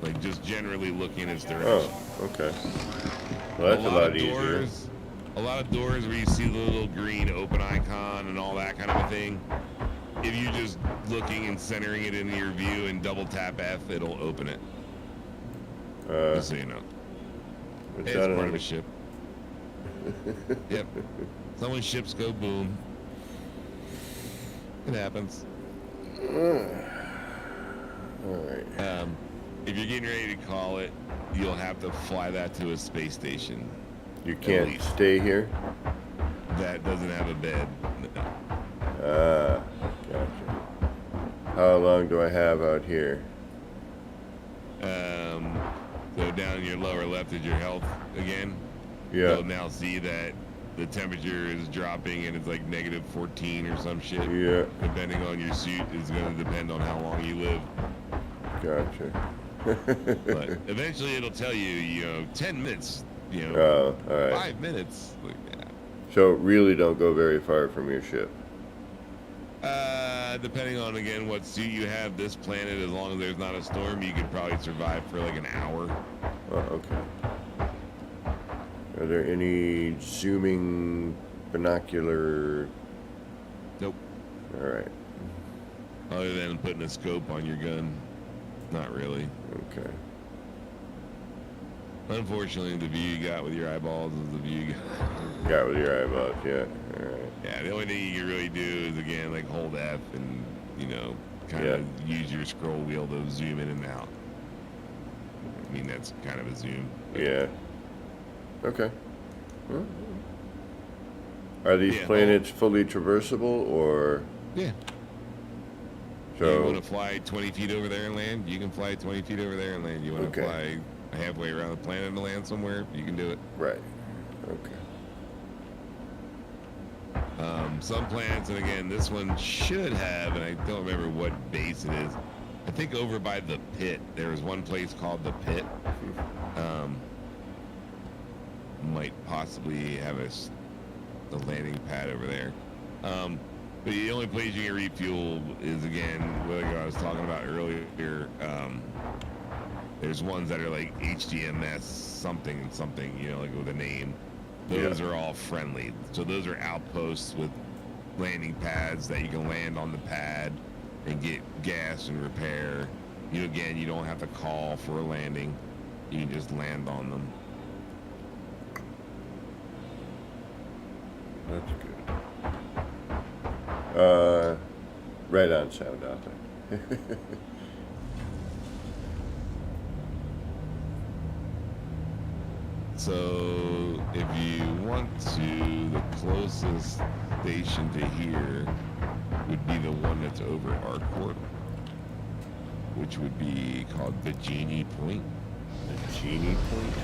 Like just generally looking in its direction. oh, okay. Well, that's a lot easier. A lot of doors where you see the little green open icon and all that anything, if you're just looking and centering it into your view and double tap F, it'll open it. Just so you know. It's It's not part on of a the- ship. Yep. Some when ships go boom. It happens. Alright. If you're getting ready to call it, you'll have to fly that to a space station. You can't least. stay here? That doesn't have a bed. No. Gotcha. How long do I have out here? So down in your lower left is your health again. Yeah. You'll now see that the temperature is dropping and it's like negative 14 or some shit. Yeah. Depending on your suit is going to depend on how long you live. Gotcha. But eventually it'll tell you, 10 minutes, Oh, alright. 5 minutes. Like, yeah. So really don't go very far from your ship. Depending on, again, what suit you have, this planet, as long as there's not a storm, you could probably survive for like an hour. Oh, okay. Are there any zooming binocular? Nope. Alright. Other than putting a scope on your gun. Not really. Okay. Unfortunately, the view you got with your eyeballs is the view you got. Got with your eyeballs, yeah. Alright. Yeah, the only thing you can really do is, again, like hold F and, kind of use your scroll wheel to zoom in and out. I mean, that's kind of a zoom. Yeah. Okay. Well, are these Yeah, planets fully traversable, or Yeah. so? You want to fly 20 feet over there and land? You can fly 20 feet over there and land. You want to Okay. fly halfway around the planet and land somewhere? You can do it. Right. Okay. Some planets, and again, this one should have, and I don't remember what base it is. I think over by the pit, there was one place called the pit. Might possibly have a landing pad over there. But the only place you can refuel is, again, what I was talking about earlier. There's ones that are like HDMS something and something, like with a name. Those are all friendly. So those are outposts with landing pads that you can land on the pad and get gas and repair. Again, you don't have to call for a landing. You can just land on them. That's good. Right on sound out there. So if you want to, the closest station to here would be the one that's over Arcourt, which would be called Virginia Point. The Genie Point?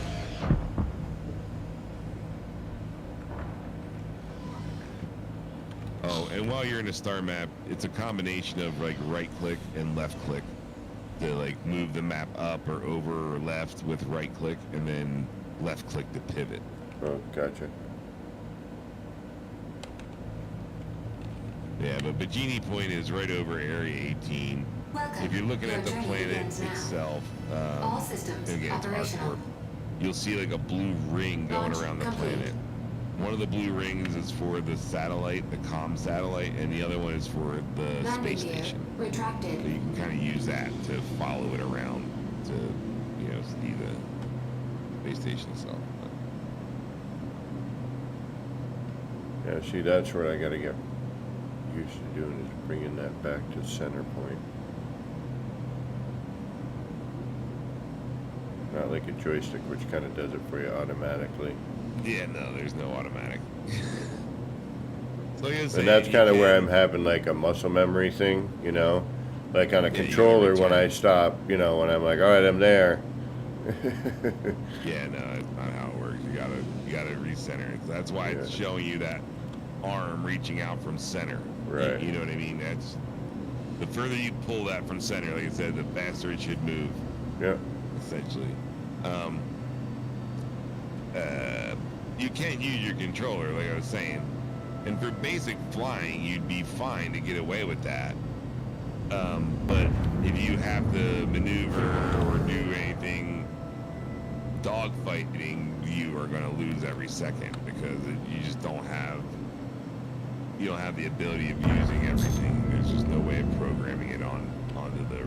Oh, and while you're in a star map, it's a combination of like right click and left click to like move the map up or over or left with right click, and then left click to pivot. Oh, gotcha. Yeah, but Bikini Point is right over Area 18. Welcome. If you're looking Your at the journey planet begins now. itself, All systems again, it's operational. Arcourt, you'll see like a blue ring going Launch around the complete. planet. One of the blue rings is for the satellite, the comm satellite, and the other one is for the Landing space gear station. retracted. So you can kind of use that to follow it around to, see the space station itself. Yeah, see, that's what I gotta get used to doing, is bringing that back to center point. Not like a joystick, which kind of does it for you automatically. Yeah, no, there's no automatic. So like I was And that's saying, kind of you where can- I'm having like a muscle memory thing, like on a Yeah, you gotta controller when I return. stop, when I'm like, all right, I'm there. Yeah, no, that's not how it works. You gotta recenter it. That's why it's Yeah. showing you that arm reaching out from center. Right. You know what I mean? That's the further you pull that from center, like I said, the faster it should move. Yep. Essentially. You can't use your controller, like I was saying. And for basic flying, you'd be fine to get away with that. But if you have to maneuver or do anything dogfighting, you are going to lose every second because you just don't have you don't have the ability of using everything. There's just no way of programming it onto the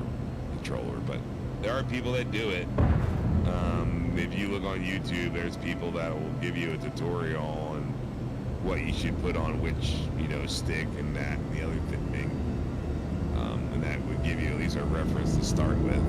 controller. But there are people that do it. If you look on YouTube, there's people that will give you a tutorial on what you should put on which, stick and that and the other thing. And that would give you at least a reference to start with.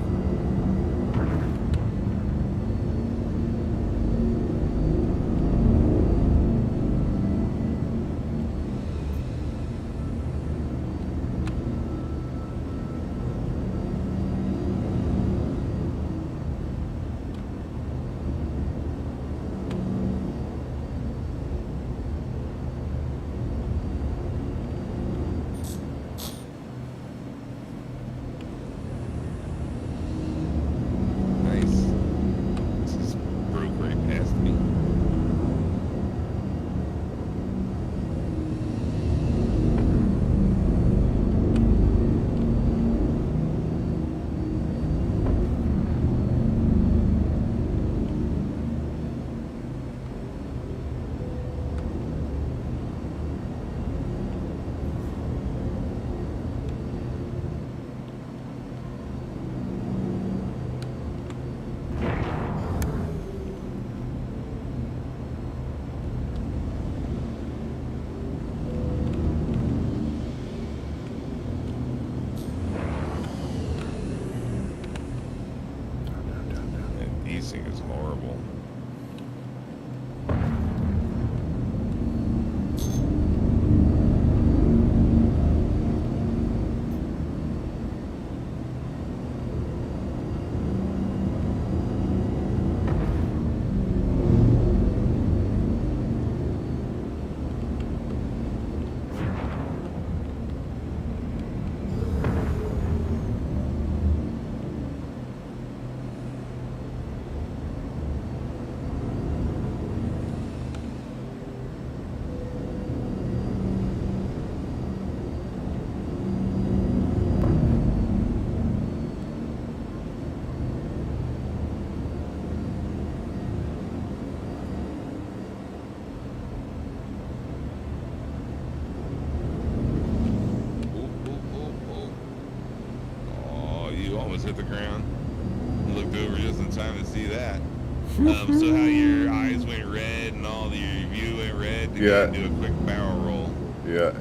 Desing is horrible. Hit the ground. Looked over just in time to see that. So how your eyes went red and all your view went red to Yeah. do a quick barrel roll. Yeah.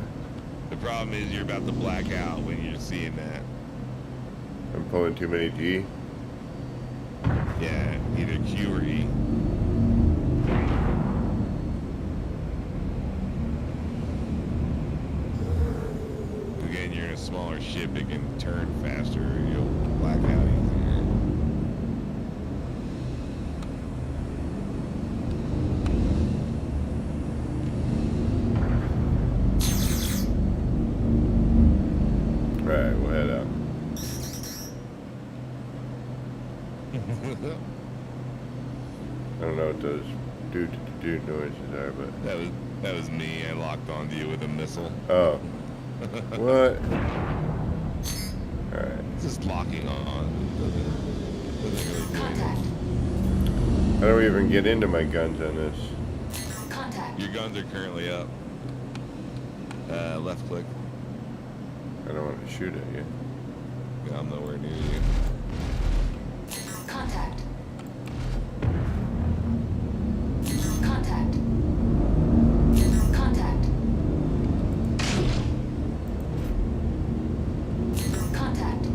The problem is you're about to black out when you're seeing that. I'm pulling too many D. Yeah, either Q or E. Again, you're in a smaller ship, it can turn faster, you'll black out easier. Alright, we'll head out. I don't know what those do noises are, but That was me. I locked onto you with a missile. oh. What? Alright. It's just locking on. Doesn't really do Contact. anything. How do we even get into my guns on this? Contact. Your guns are currently up. Left click. I don't want to shoot at you. I'm nowhere near you. Contact. Contact. Contact. Contact.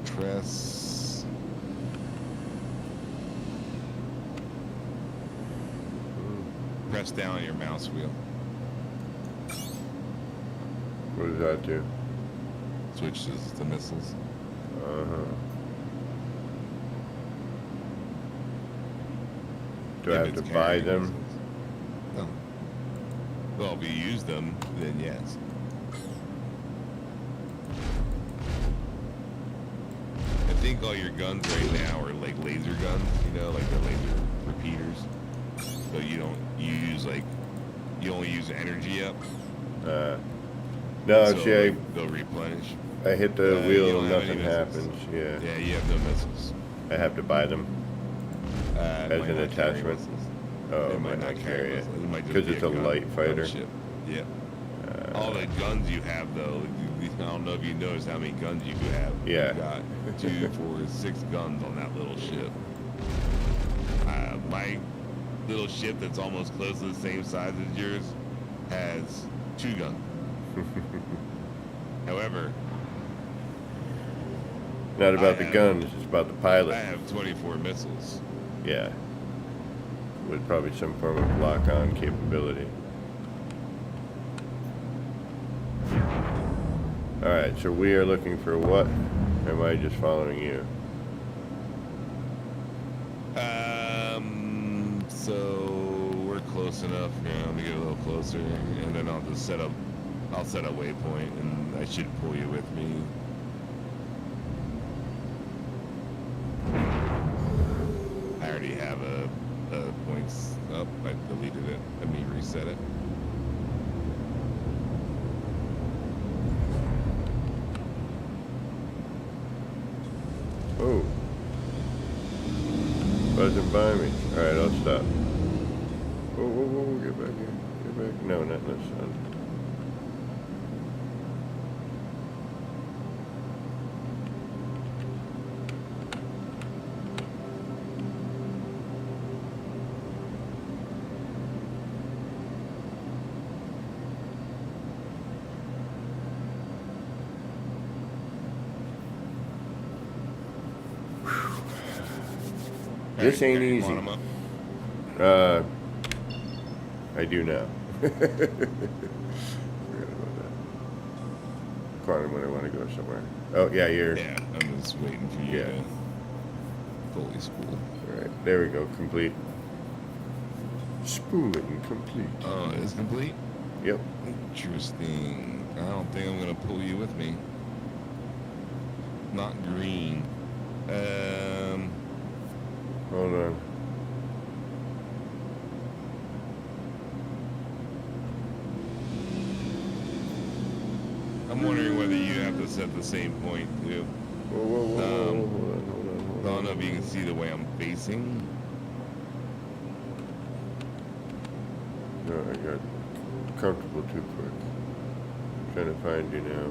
Press. Press down on your mouse wheel. What does that do? Switches to missiles. Uh-huh. Do I If have to it's buy carrying them? missiles. No. Well, if you use them, then yes. think all your guns right now are like laser guns, you know, like the laser repeaters. So you only use energy up. No, so see, they'll replenish. I hit the you wheel don't and have any nothing missiles. happens. Yeah, Yeah, you have no missiles. I have to buy them It as might an not carry attachment. missiles. Oh, It might not carry it missiles. It might just because be it's a gun- light fighter. gunship. Yeah. All the guns you have, though, I don't know if you noticed how many guns you have. Yeah. You got 2, 4, 6 guns on that little ship. My little ship that's almost close to the same size as yours has 2 guns. However, Not about I the have- guns, it's about the pilot. I have 24 missiles. Yeah, with probably some form of lock-on capability. All right, so we are looking for what? Am I just following you? So we're close enough. Yeah, let me get a little closer, and then I'll set a waypoint, and I should pull you with me. I already have a points up. I deleted it. Let me reset it. Oh. Buzzing by me. Alright, I'll stop. Whoa, whoa, whoa, get back here. Get back. No, not in the sun. This ain't You easy. want 'em up? I do now. Forgot about that. Quantum when I want to go somewhere. Oh, yeah, you're. Yeah, I'm just waiting for you Yeah. to fully spool. Alright, there we go. Complete. Spooling complete. Oh, it's complete? Yep. Interesting. I don't think I'm gonna pull you with me. Not green. Hold on. I'm wondering whether you have to set the same point too. Whoa, whoa, whoa, whoa, hold on, hold on, hold I on. don't know if you can see the way I'm facing. No, I got comfortable too quick. Trying to find you now.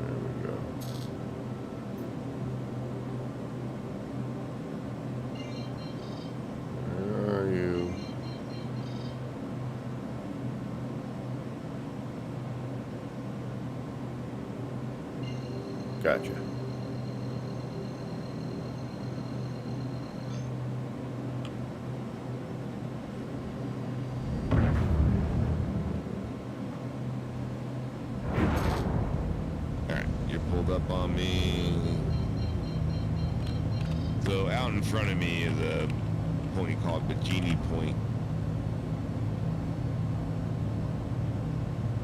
There we go. Where are you? Gotcha. Alright, you're pulled up on me. So out in front of me is a point called Bikini Point.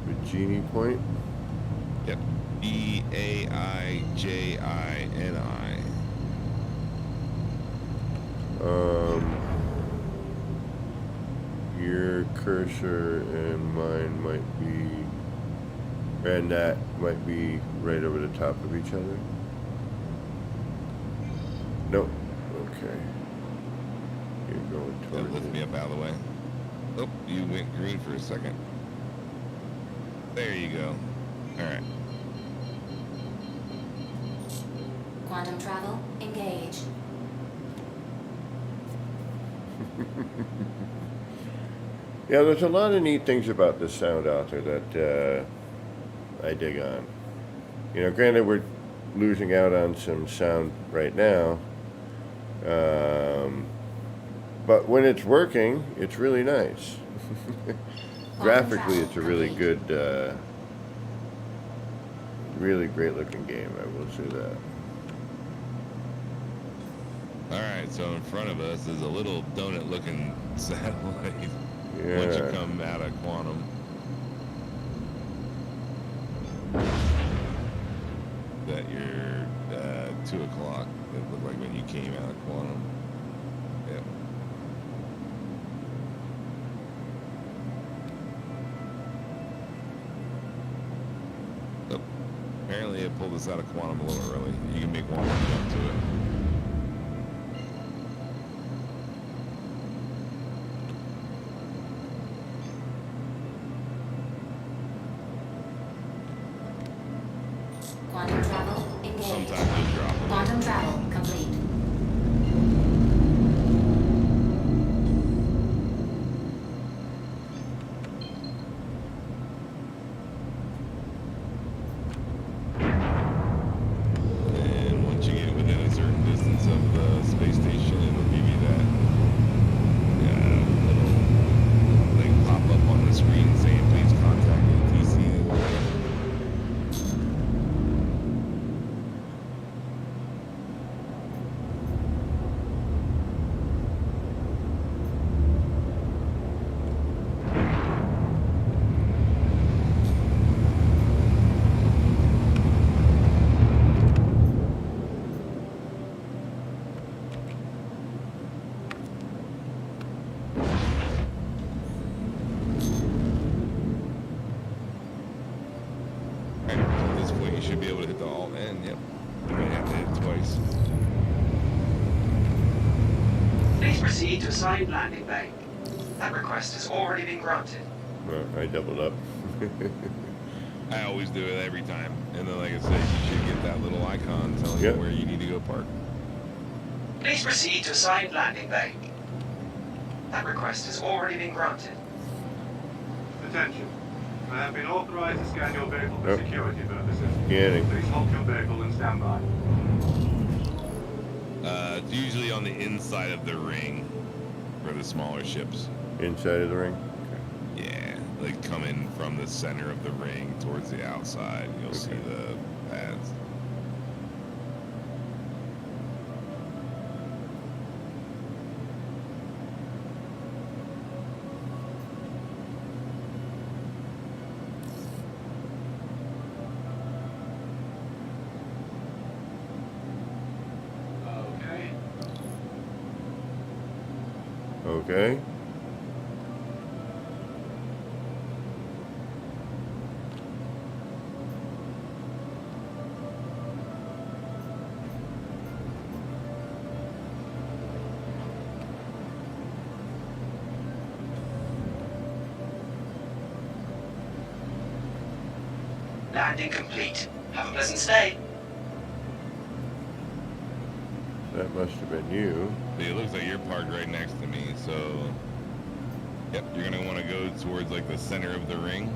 Bikini Point? Yep. Beaijini. Your cursor and mine might be, and that might be right over the top of each other. Nope. Okay. You're going That towards lift me it. up out of the way. Oh, you went green for a second. There you go. Alright. Quantum travel, engage. Yeah, there's a lot of neat things about this sound out there that I dig on. You know, granted, we're losing out on some sound right now, but when it's working, it's really nice. Graphically, it's a really good, really great looking game, I will say that. Alright, so in front of us is a little donut looking satellite. Yeah. Once you come out of quantum. 2 o'clock. It looked like when you came out of quantum. Yep. Oh, apparently it pulled us out of quantum a little early. You can make one more jump to it. Quantum travel engaged. Sometimes they drop them. Quantum travel complete. And once you get within a certain distance of the space station, it'll give you that little thing pop up on the screen saying please contact ATC. Alright, at this point you should be able to hit the Alt N, yep. You might have to hit it twice. Please proceed to assigned landing bay. That request has already been granted. Well, I doubled up. I always do it every time. And then like I said, you should get that little icon telling Yep. you where you need to go park. Please proceed to assigned landing bay. That request has already been granted. Attention. I have been authorized to scan your vehicle for Nope. security purposes. Scanning. Please halt your vehicle and stand by. It's usually on the inside of the ring for the smaller ships. Inside of the ring? Yeah, like coming from the center of the ring towards the outside, you'll see the pads. Okay. Okay. Landing complete. Have a pleasant stay. That must have been you. It looks like you're parked right next to me, so yep, you're gonna want to go towards like the center of the ring,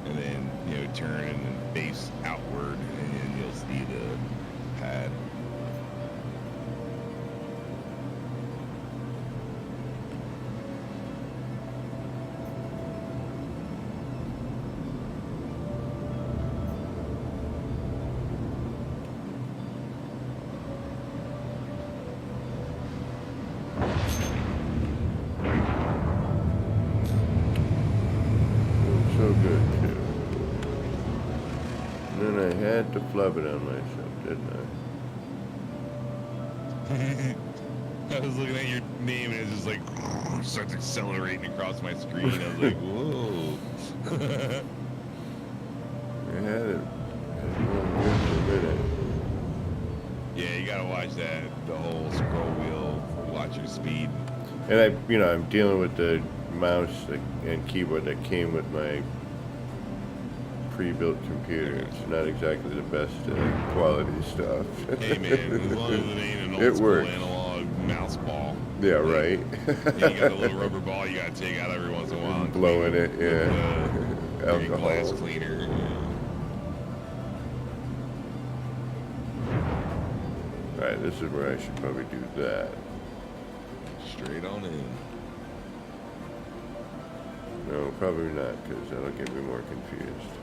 and then turn and then face outward, and then you'll see the pad. So good, too. And then I had to flub it on myself, didn't I? I was looking at your name and it just like starts accelerating across my screen. I was like, whoa. I had it going good for a minute. Yeah, you gotta watch that, the whole scroll wheel, watch your speed. And I'm dealing with the mouse and keyboard that came with my pre-built computer. It's not exactly the best quality stuff. Hey man, as long as it ain't an It old school works. analog mouse ball. Yeah, right. Yeah, you got a little rubber ball you gotta take out every once in a while. And Blowing clean it, with, yeah. your Alcohol. glass cleaner. Right, this is where I should probably do that. Straight on in. No, probably not, because that'll get me more confused.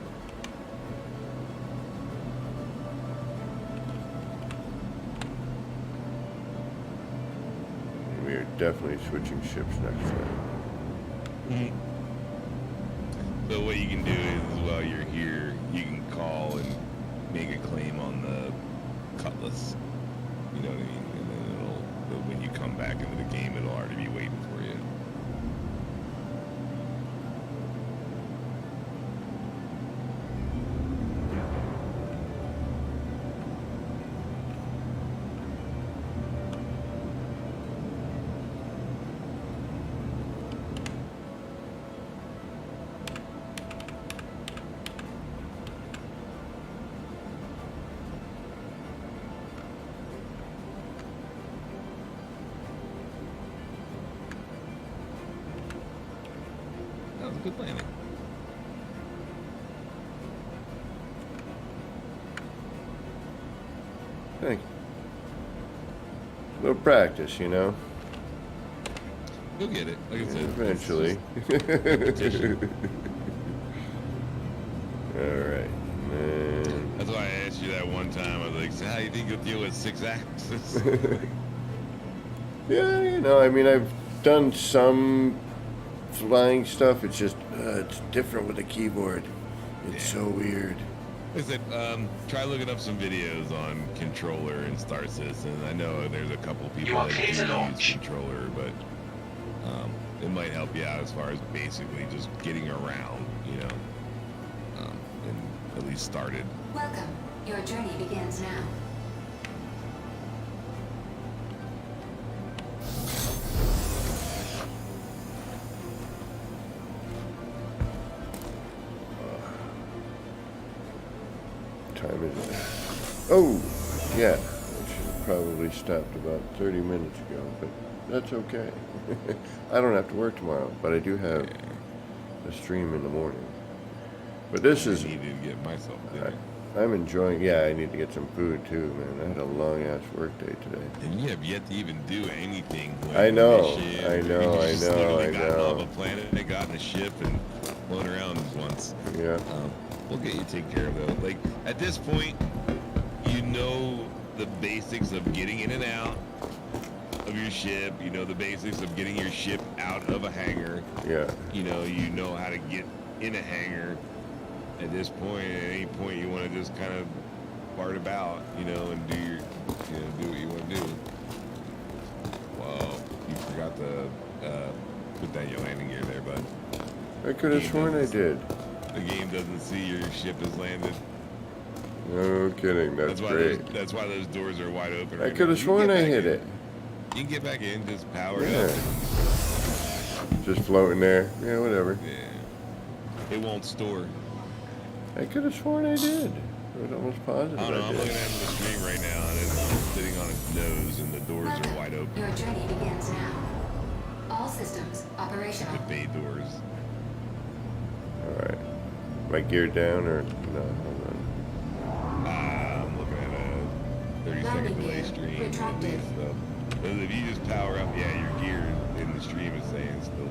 We are definitely switching ships next time. So what you can do is while you're here, you can call and make a claim on the cutlass. You know what I mean? And then but when you come back into the game, it'll already be waiting for you. That was a good landing. Thank you. A little practice, you know. You'll get it. Like I said, Eventually. repetition. All right. And That's why I asked you that one time. I was like, so how do you think you'll deal with 6 axes? yeah, you know, I mean, I've done some flying stuff. It's just it's different with a keyboard. It's so weird. I said, try looking up some videos on controller and Star Citizen. I know there's a couple people You are that clear to do launch. use controller, but it might help you out as far as basically just getting around, you know, and at least started. Welcome. Your journey begins now. Time is it? Oh, yeah. I should have probably stopped about 30 minutes ago, but that's okay. I don't have to work tomorrow, but I do have a stream in the morning. But this I is, needed to get myself dinner. I'm enjoying, yeah, I need to get some food too, man. I had a long ass work day today. And you have yet to even do anything. Like I know, mission. I know, You I just know, literally I got know. off a planet and got in a ship and flown around once. Yeah. We'll get you taken care of though. Like at this point, you know the basics of getting in and out of your ship. You know the basics of getting your ship out of a hangar. Yeah. You know how to get in a hangar. At this point, at any point, you want to just kind of fart about, you know, and do your, do what you want to do. Well, you forgot to put down your landing gear there, bud. I could have sworn I did. The game doesn't see your ship has landed. No kidding, that's why great. that's why those doors are wide open. I right could now. have You can sworn get I back hit in. it. You can get back in, just power it Yeah. up. Just floating there. Yeah, whatever. Yeah. It won't store. I could have sworn I did. I was almost positive I don't know. I I'm did. looking at the screen right now, and it's sitting on its nose, and the doors are wide open. Your journey begins now. All systems operational. The bay doors. Alright. Am I geared down or no? Hold on. I'm looking at a 30-second Landing delay gear stream at retracted. least. So if you just power up, yeah, your gear in the stream is saying still.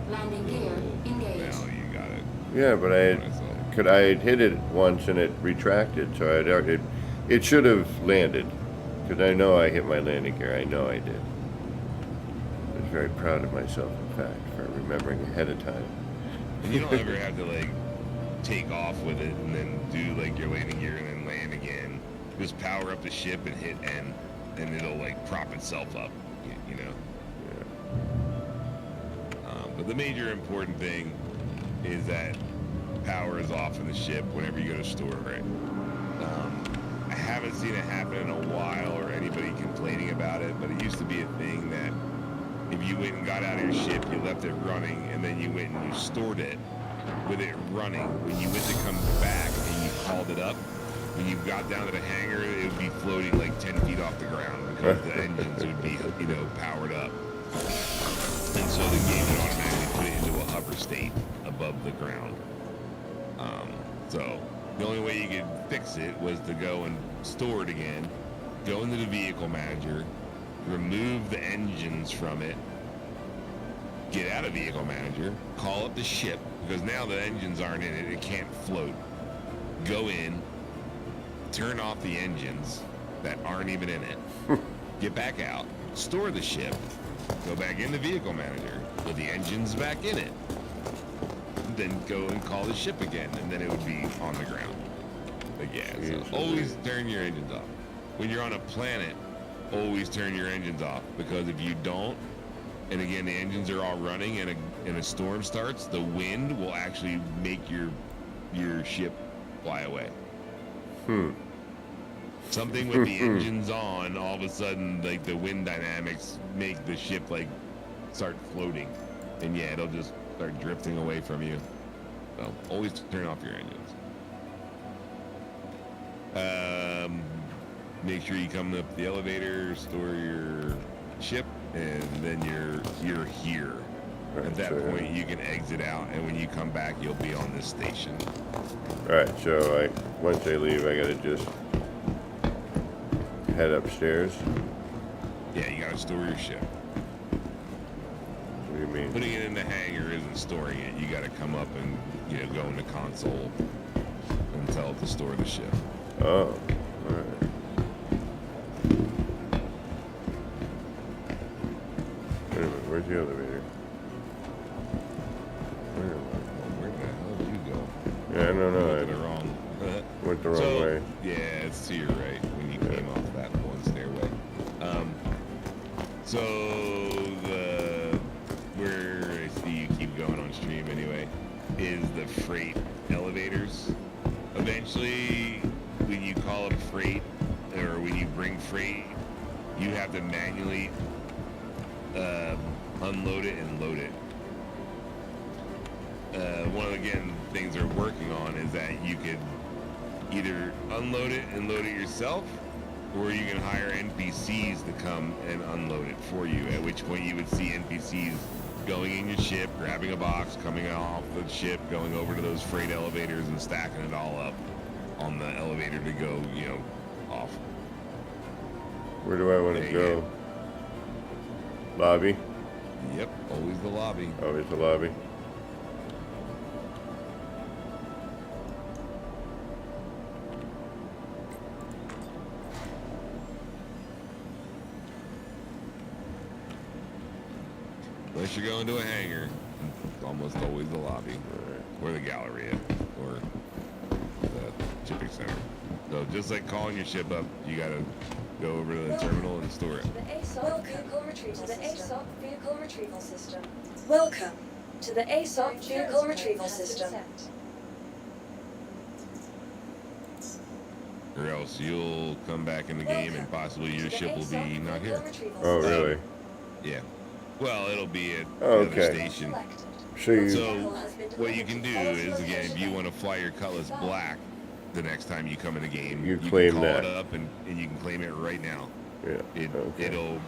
Landing gear engaged. Now you got it. Yeah, but I had hit it once and it retracted, so it should have landed. Because I know I hit my landing gear. I know I did. I was very proud of myself, in fact, for remembering ahead of time. And you don't ever have to like take off with it and then do like your landing gear and then land again. Just power up the ship and hit N, and it'll like prop itself up. You know. But the major important thing is that power is off in the ship whenever you go to store it. I haven't seen it happen in a while or anybody complaining about it, but it used to be a thing that if you went and got out of your ship, you left it running, and then you went and you stored it with it running. When you went to come back and you called it up, when you got down to the hangar, it would be floating like 10 feet off the ground because the engines would be, powered up. And so the game would automatically put it into a hover state above the ground. So the only way you could fix it was to go and store it again, go into the vehicle manager, remove the engines from it, get out of vehicle manager, call up the ship, because now the engines aren't in it, it can't float. Go in, turn off the engines that aren't even in it, get back out, store the ship, go back in the vehicle manager, put the engines back in it, then go and call the ship again, and then it would be on the ground. Like, yeah, Jesus. so always turn your engines off. When you're on a planet, always turn your engines off, because if you don't, and again, the engines are all running and a storm starts, the wind will actually make your ship fly away. Something with the engines on, all of a sudden, like the wind dynamics make the ship like start floating, and yeah, it'll just start drifting away from you. So always turn off your engines. Make sure you come up the elevator, store your ship, and then you're here. At that point, you can exit out, and when you come back, you'll be on this station. All right, so once I leave, I gotta just head upstairs. Yeah, you gotta store your ship. What do you mean? Putting it in the hangar isn't storing it. You gotta come up and go in the console and tell it to store the ship. Oh, all right. Wait a minute, where's the elevator? Where the hell did you go? Yeah, I don't know. Went the wrong. Went the wrong way. Yeah, it's to your right when you came off that one stairway. So where I see you keep going on stream anyway is the freight elevators. Eventually, when you call them freight, or when you bring freight, you have to manually unload it and load it. One of the things they're working on is that you could either unload it and load it yourself, or you can hire NPCs to come and unload it for you, at which point you would see NPCs going in your ship, grabbing a box, coming off the ship, going over to those freight elevators and stacking it all up on the elevator to go, off. Where do I want to go? Lobby? Yep, always the lobby. Always the lobby. Unless you're going to a hangar, it's almost always the lobby, or the Galleria, or the shipping center. So just like calling your ship up, you gotta go over to the terminal and store it. Vehicle retrieval system. Welcome to the ASOP vehicle retrieval system. Or else you'll come back in the game and possibly your ship will be not here. Oh, really? Yeah. Well, it'll be at Oh, the other okay. station. So What you can do is, again, if you want to fly your Cutlass black the next time you come in the game, You can claim call that. it up and you can claim it right now. yeah. It'll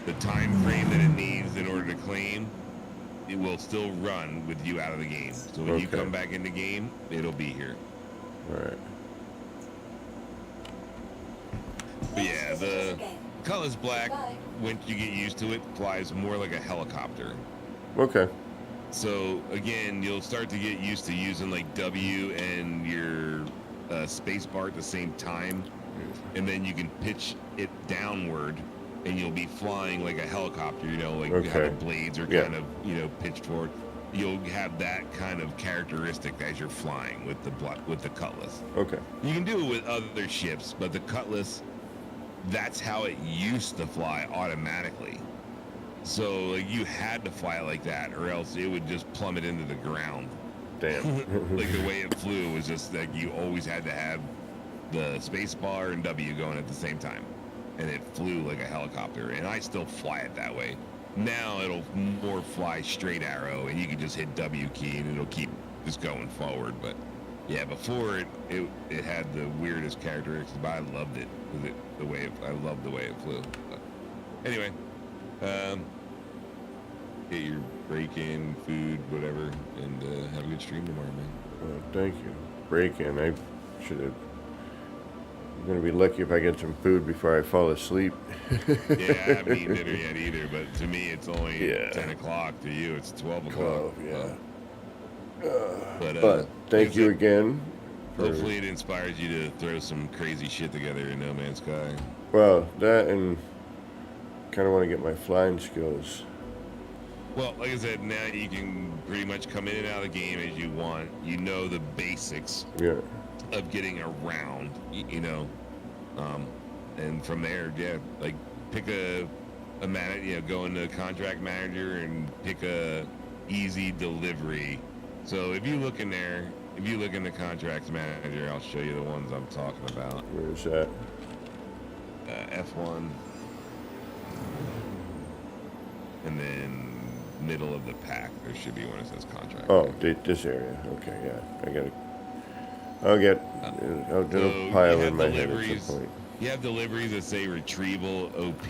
the time frame that it needs in order to claim, it will still run with you out of the game. So when you Okay. come back in the game, it'll be here. All right. But yeah, the Cutlass black, once you get used to it, flies more like a helicopter. Okay. So again, you'll start to get used to using like W and your space bar at the same time, and then you can pitch it downward, and you'll be flying like a helicopter. Like how the Okay. blades are Yeah. kind of pitched forward. You'll have that kind of characteristic as you're flying with the Cutlass. Okay. You can do it with other ships, but the Cutlass, that's how it used to fly automatically. So you had to fly like that, or else it would just plummet into the ground. Damn. Like the way it flew was just like you always had to have the space bar and W going at the same time, and it flew like a helicopter. And I still fly it that way. Now it'll more fly straight arrow, and you can just hit W key and it'll keep just going forward. But yeah, before it had the weirdest characteristics, but I loved it. I loved the way it flew. But anyway, get your break in, food, whatever, and have a good stream tomorrow, man. Thank you. Break in. I should have. I'm gonna be lucky if I get some food before I fall asleep. Yeah, I haven't eaten dinner yet either, but to me it's only Yeah. 10 o'clock. To you, it's 12 o'clock. 12, yeah. But Thank you again. Hopefully it inspires you to throw some crazy shit together in No Man's Sky. Well, that and kind of want to get my flying skills. Well, like I said, now you can pretty much come in and out of the game as you want. You know the basics. Yeah. of getting around, you know, and from there, yeah, like pick a manager, you know, go into a contract manager and pick a easy delivery. So if you look in there, if you look in the contracts manager, I'll show you the ones I'm talking about. Where's that? F1, and then middle of the pack, there should be one that says contract. Oh, this area. Okay, yeah. I got it. I'll do a pile in my head at some point. You have deliveries that say retrieval OP.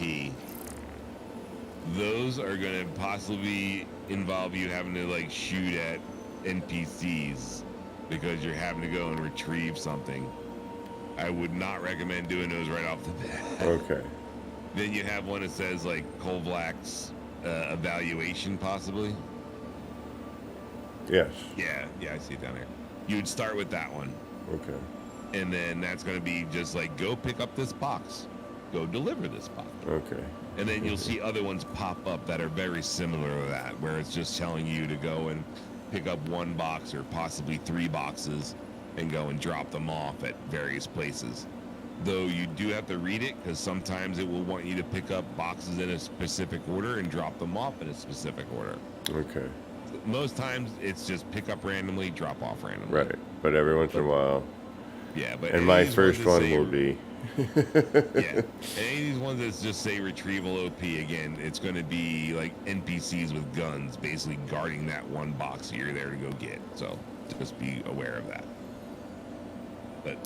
Those are going to possibly involve you having to like shoot at NPCs because you're having to go and retrieve something. I would not recommend doing those right off the bat. Okay. Then you have one that says like Kovlak's evaluation possibly. Yes. Yeah, I see it down there. You would start with that one. Okay. And then that's going to be just like, go pick up this box. Go deliver this box. Okay. And then you'll see other ones pop up that are very similar to that, where it's just telling you to go and pick up one box or possibly 3 boxes and go and drop them off at various places. Though you do have to read it, because sometimes it will want you to pick up boxes in a specific order and drop them off in a specific order. Okay. Most times it's just pick up randomly, drop off randomly. Right. But every once in a while. Yeah, but And my first one will be. Yeah. Any of these ones that just say retrieval OP, again, it's going to be like NPCs with guns basically guarding that one box you're there to go get. So just be aware of that. But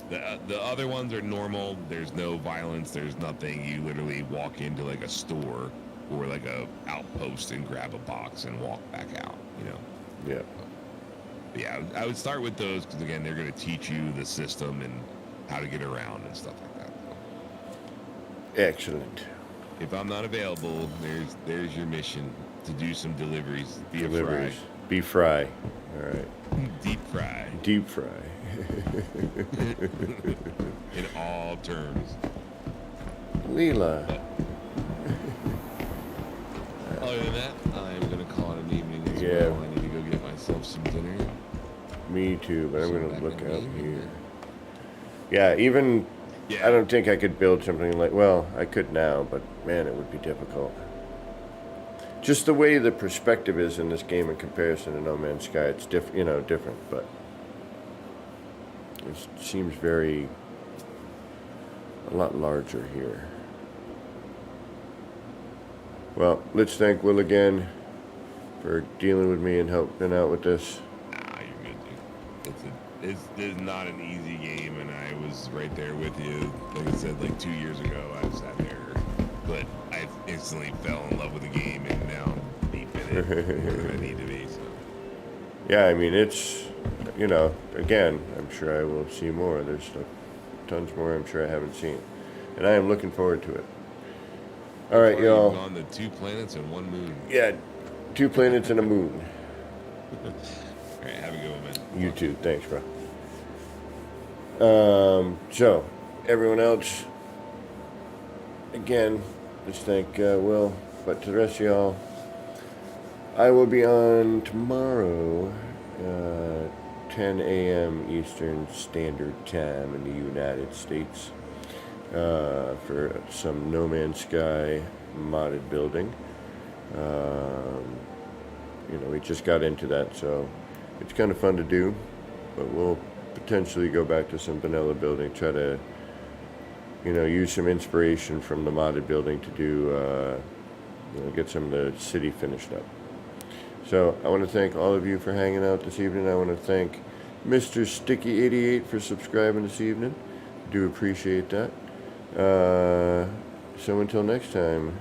the other ones are normal. There's no violence. There's nothing. You literally walk into like a store or like a outpost and grab a box and walk back out, you know? Yeah. But yeah, I would start with those because, again, they're going to teach you the system and how to get around and stuff like that. Excellent. If I'm not available, there's your mission to do some deliveries. Be a fry. Be fry. All right. Deep fry. Deep fry. In all terms. Leela. Other than that, I'm going to call it an evening as Yeah. well. I need to go get myself some dinner. Me too, but I'm So going back to look in out the here. evening. Yeah, even. Yeah. I don't think I could build something like. Well, I could now, but man, it would be difficult. Just the way the perspective is in this game in comparison to No Man's Sky, it's different, but it seems a lot larger here. Well, let's thank Will again for dealing with me and helping out with this. Nah, you're good, dude. It's not an easy game, and I was right there with you. Like I said, like 2 years ago, I sat there, but I instantly fell in love with the game, and now I'm deep in it where I need to be. So. Yeah, I mean, it's, again, I'm sure I will see more. There's tons more I'm sure I haven't seen. And I am looking forward to it. All right, y'all. You've gone to 2 planets and 1 moon. Yeah, 2 planets and a moon. All right, have a good one, man. You too. Thanks, bro. So, everyone else, again, just thank Will. But to the rest of y'all, I will be on tomorrow, 10 a.m. Eastern Standard Time in the United States, for some No Man's Sky modded building. We just got into that, so it's kind of fun to do, but we'll potentially go back to some vanilla building, try to, use some inspiration from the modded building to do, get some of the city finished up. So I want to thank all of you for hanging out this evening. I want to thank Mr. Sticky88 for subscribing this evening. Do appreciate that. So until next time,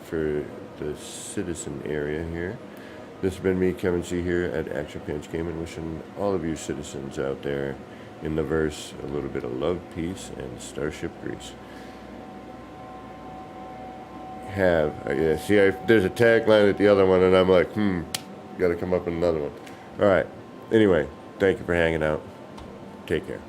for the citizen area here, this has been me, Kevin C. here at Action Pants Gaming, wishing all of you citizens out there in the verse a little bit of love, peace, and Starship Grease. There's a tagline at the other one, and I'm like, got to come up with another one. All right. Anyway, thank you for hanging out. Take care.